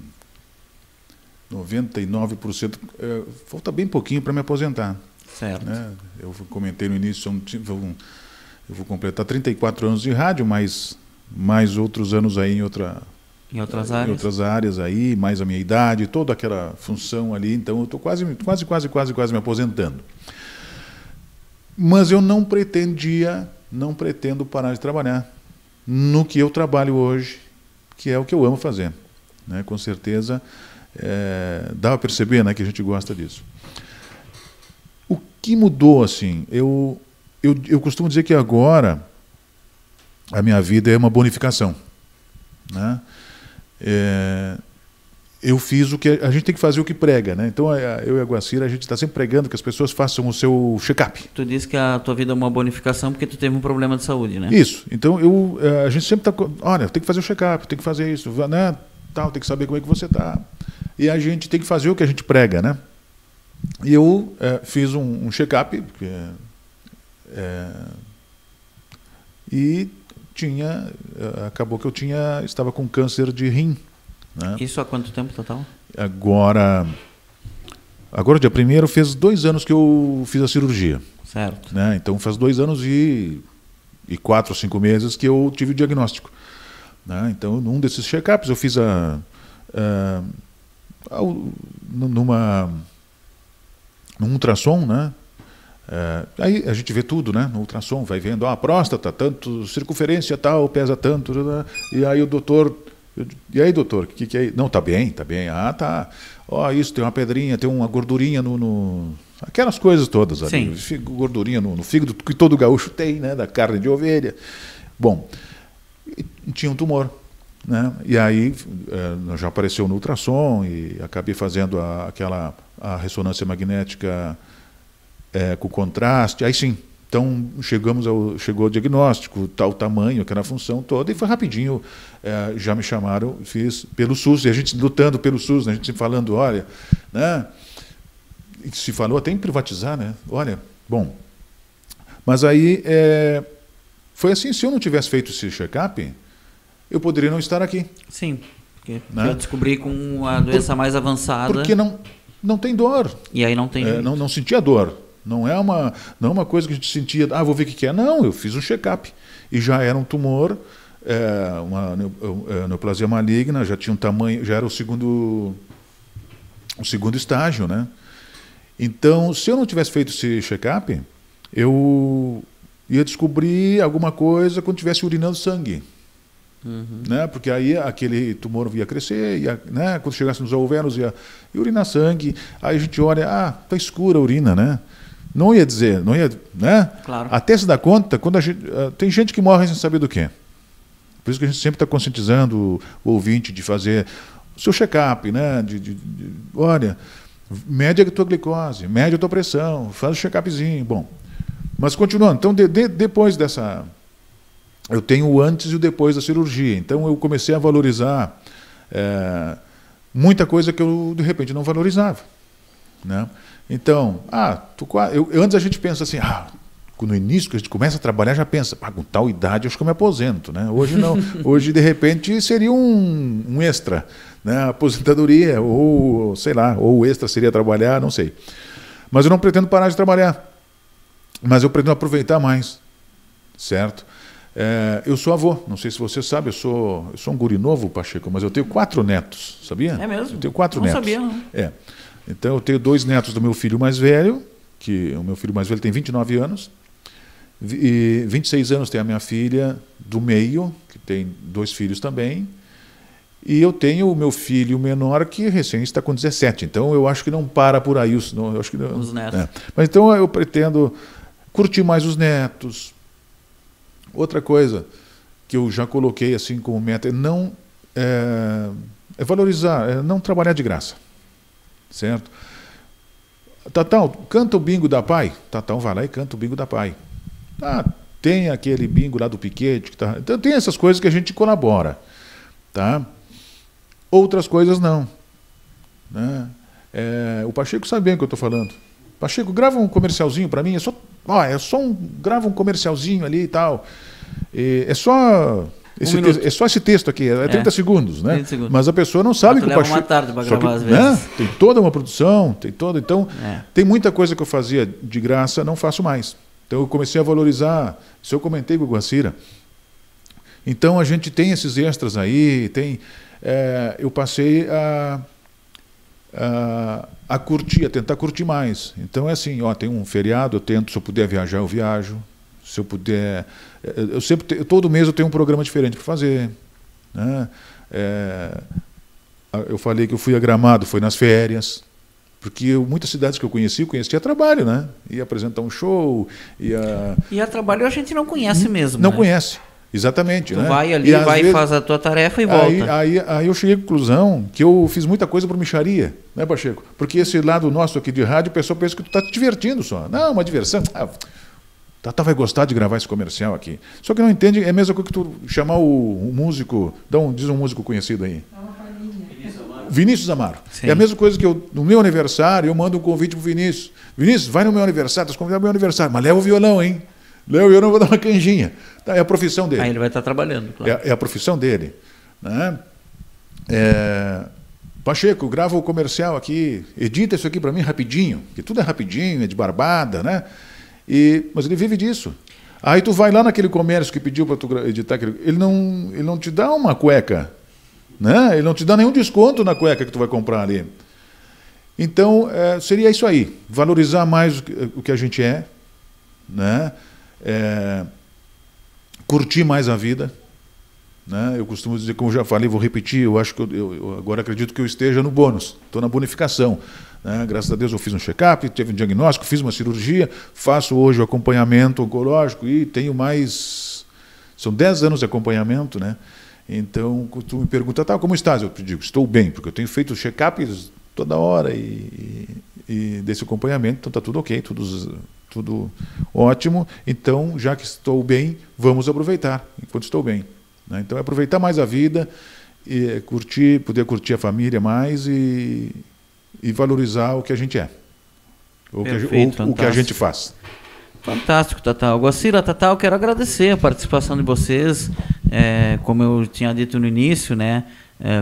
99%, falta bem pouquinho para me aposentar. Certo. Né? Eu comentei no início, eu vou completar 34 anos de rádio, mais outros anos aí em outras áreas aí, mais a minha idade, toda aquela função ali, então eu estou quase me aposentando. Mas eu não pretendo parar de trabalhar no que eu trabalho hoje, que é o que eu amo fazer. Né? Com certeza, dá para perceber, né, que a gente gosta disso. O que mudou, assim, eu costumo dizer que agora a minha vida é uma bonificação. Né? Eu fiz o que a gente tem que fazer, o que prega, né? Então eu e a Guacira, a gente está sempre pregando que as pessoas façam o seu check-up. Tu disse que a tua vida é uma bonificação porque tu teve um problema de saúde, né? Isso. Então a gente sempre está, olha, tem que fazer o check-up, tem que fazer isso, né? Tal, tem que saber como é que você está. E a gente tem que fazer o que a gente prega, né? E eu fiz um check-up e acabou que eu estava com câncer de rim. Né? Isso há quanto tempo total? Agora dia 1º fez 2 anos que eu fiz a cirurgia. Certo. Né? Então faz 2 anos e 4 ou 5 meses que eu tive o diagnóstico. Né? Então num desses check-ups eu fiz num ultrassom, né? Aí a gente vê tudo, né? No ultrassom, vai vendo a próstata, tanto, circunferência tal, pesa tanto, né? E aí o doutor, e aí doutor, o que é? Não, tá bem. Ah, tá. Ó, isso, tem uma pedrinha, tem uma gordurinha aquelas coisas todas ali. Sim. Gordurinha no fígado, que todo gaúcho tem, né? Da carne de ovelha. Bom, tinha um tumor. Né? E aí já apareceu no ultrassom e acabei fazendo a ressonância magnética com contraste. Aí sim, então chegou o diagnóstico, tal tamanho, aquela função toda, e foi rapidinho. Já me chamaram, fiz pelo SUS, e a gente lutando pelo SUS, né? A gente se falando, olha, né? E se falou até em privatizar, né? Olha, bom. Mas aí foi assim, se eu não tivesse feito esse check-up, eu poderia não estar aqui. Sim, porque eu descobri com a doença mais avançada. Porque não tem dor. E aí não tem jeito. Não sentia dor. Não é uma coisa que a gente sentia, vou ver o que é. Não, eu fiz um check-up. E já era um tumor, uma neoplasia maligna, já tinha um tamanho, já era o segundo estágio, né? Então, se eu não tivesse feito esse check-up, eu ia descobrir alguma coisa quando estivesse urinando sangue. Uhum. Né? Porque aí aquele tumor ia crescer, né? Quando chegasse nos alvéolos ia urinar sangue. Aí a gente olha, tá escura a urina, né? Não ia dizer, né? Claro. Até se dar conta, quando tem gente que morre sem saber do quê. Por isso que a gente sempre está conscientizando o ouvinte de fazer o seu check-up, né? Olha, mede a tua glicose, mede a tua pressão, faz o check-upzinho. Bom, mas continuando, então depois dessa... Eu tenho o antes e o depois da cirurgia. Então eu comecei a valorizar muita coisa que eu, de repente, não valorizava. Né? Então, antes a gente pensa assim, no início que a gente começa a trabalhar, já pensa, com tal idade acho que eu me aposento. Né? Hoje não. Hoje, de repente, seria um extra. Né? Aposentadoria, ou sei lá, ou o extra seria trabalhar, não sei. Mas eu não pretendo parar de trabalhar. Mas eu pretendo aproveitar mais. Certo? Eu sou avô, não sei se você sabe, eu sou um guri novo, Pacheco, mas eu tenho 4 netos, sabia? É mesmo? Eu tenho 4 netos. Não sabia, não. Então eu tenho 2 netos do meu filho mais velho, que o meu filho mais velho tem 29 anos, e 26 anos tem a minha filha do meio, que tem 2 filhos também, e eu tenho o meu filho menor, que recém está com 17, então eu acho que não para por aí os netos. Mas então eu pretendo curtir mais os netos. Outra coisa que eu já coloquei assim como meta é valorizar, não trabalhar de graça. Certo? Tatão, canta o bingo da Pai. Tatão vai lá e canta o bingo da Pai. Tem aquele bingo lá do Piquete. Então tem essas coisas que a gente colabora. Tá? Outras coisas não. Né? O Pacheco sabe bem o que eu estou falando. Pacheco, grava um comercialzinho para mim. Grava um comercialzinho ali e tal. É só esse texto aqui, é 30 segundos, né? 30 segundos. Mas a pessoa não sabe que o leva Pacheco... uma tarde para Só gravar que, às vezes. né? Tem toda uma produção, então É. tem muita coisa que eu fazia de graça, não faço mais. Então eu comecei a valorizar, isso eu comentei com o Guacira. Então a gente tem esses extras aí, eu passei a curtir, a tentar curtir mais. Então é assim, tem um feriado, eu tento, se eu puder viajar, eu viajo. Se eu puder... todo mês eu tenho um programa diferente para fazer. Né? Eu falei que eu fui a Gramado, foi nas férias. Porque muitas cidades que eu conhecia a trabalho, né? Ia apresentar um show, E a trabalho a gente não conhece mesmo. Não né? conhece. Exatamente. Tu né? vai ali, faz a tua tarefa e volta. Aí eu cheguei à conclusão que eu fiz muita coisa por mixaria, né, Pacheco? Porque esse lado nosso aqui de rádio, o pessoal pensa que tu está te divertindo só. Não, uma diversão. Tata vai gostar de gravar esse comercial aqui. Só que não entende, é a mesma coisa que tu chamar o músico, diz um músico conhecido aí. Vinícius Amaro. Sim. É a mesma coisa que no meu aniversário, eu mando um convite pro Vinícius. Vinícius, vai no meu aniversário, estás convidado no meu aniversário, mas leva o violão, hein? Leva o violão, vou dar uma canjinha. Tá, é a profissão dele. Aí ele vai estar trabalhando, claro. É a profissão dele. Né? Pacheco, grava o comercial aqui, edita isso aqui para mim rapidinho, porque tudo é rapidinho, é de barbada, né? Mas ele vive disso. Aí tu vai lá naquele comércio que pediu para tu editar, ele não te dá uma cueca, né? Ele não te dá nenhum desconto na cueca que tu vai comprar ali. Então, seria isso aí, valorizar mais o que a gente é, né? Curtir mais a vida. Né? Eu costumo dizer, como eu já falei, vou repetir, eu acho que eu agora acredito que eu esteja no bônus, estou na bonificação. Né? Graças a Deus eu fiz um check-up, teve um diagnóstico, fiz uma cirurgia, faço hoje o acompanhamento oncológico e tenho mais... São 10 anos de acompanhamento, né? Então, tu me pergunta, como estás? Eu te digo, estou bem, porque eu tenho feito check-ups toda hora e desse acompanhamento, então está tudo ok, tudo ótimo. Então, já que estou bem, vamos aproveitar enquanto estou bem. Né? Então, é aproveitar mais a vida, poder curtir a família mais e valorizar o que a gente é, o que a gente faz. Fantástico, Tatal. Guacira, Tatal, quero agradecer a participação de vocês. Como eu tinha dito no início, né?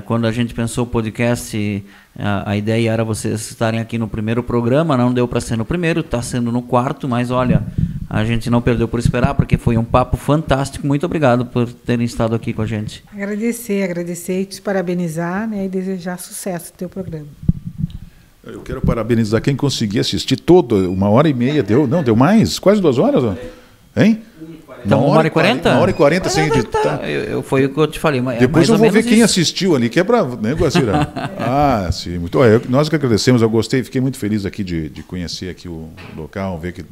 Quando a gente pensou o podcast, a ideia era vocês estarem aqui no primeiro programa, não deu para ser no primeiro, está sendo no quarto, mas olha, a gente não perdeu por esperar, porque foi um papo fantástico. Muito obrigado por terem estado aqui com a gente. Agradecer e te parabenizar, né, e desejar sucesso no teu programa. Eu quero parabenizar quem conseguir assistir todo, 1h30, deu mais? Quase 2 horas, ó. Hein? Então, 1h40? 1h40 sem editar. Foi o que eu te falei. Depois eu vou ver quem assistiu ali, que é para... Né, Guacira? Sim. Nós que agradecemos, eu gostei, fiquei muito feliz aqui de conhecer aqui o local, ver que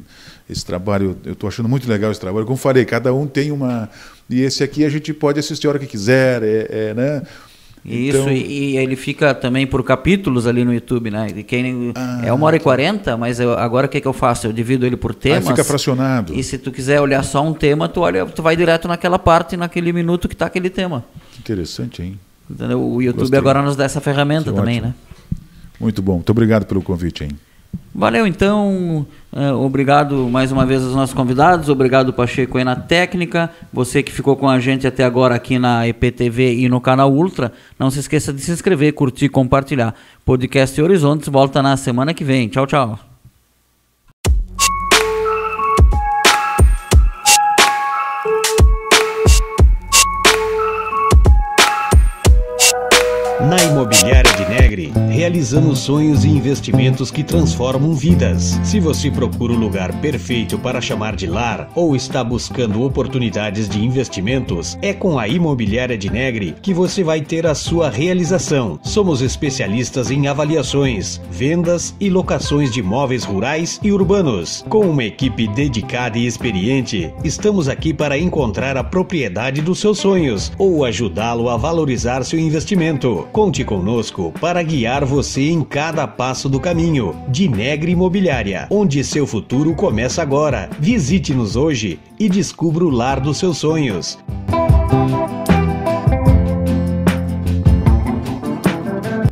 esse trabalho, eu estou achando muito legal esse trabalho. Como falei, cada um tem uma... E esse aqui a gente pode assistir a hora que quiser, né? Isso, então... e ele fica também por capítulos ali no YouTube, né? É 1h40, mas agora o que eu faço? Eu divido ele por temas. Fica fracionado. E se tu quiser olhar só um tema, tu vai direto naquela parte, naquele minuto que está aquele tema. Que interessante, hein? Entendeu? O YouTube agora nos dá essa ferramenta também, né? Muito bom. Muito obrigado pelo convite, hein? Valeu, então. Obrigado mais uma vez aos nossos convidados. Obrigado, Pacheco, aí na técnica. Você que ficou com a gente até agora aqui na EPTV e no canal Ultra. Não se esqueça de se inscrever, curtir e compartilhar. Podcast Horizontes volta na semana que vem. Tchau, tchau. Na Imobiliária de Negri, realizamos sonhos e investimentos que transformam vidas. Se você procura o lugar perfeito para chamar de lar ou está buscando oportunidades de investimentos, é com a Imobiliária de Negri que você vai ter a sua realização. Somos especialistas em avaliações, vendas e locações de imóveis rurais e urbanos. Com uma equipe dedicada e experiente, estamos aqui para encontrar a propriedade dos seus sonhos ou ajudá-lo a valorizar seu investimento. Conte conosco para guiar você em cada passo do caminho. De Negri Imobiliária, onde seu futuro começa agora. Visite-nos hoje e descubra o lar dos seus sonhos.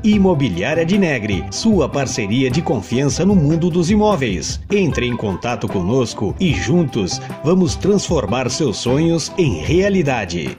Imobiliária de Negri, sua parceria de confiança no mundo dos imóveis. Entre em contato conosco e juntos vamos transformar seus sonhos em realidade.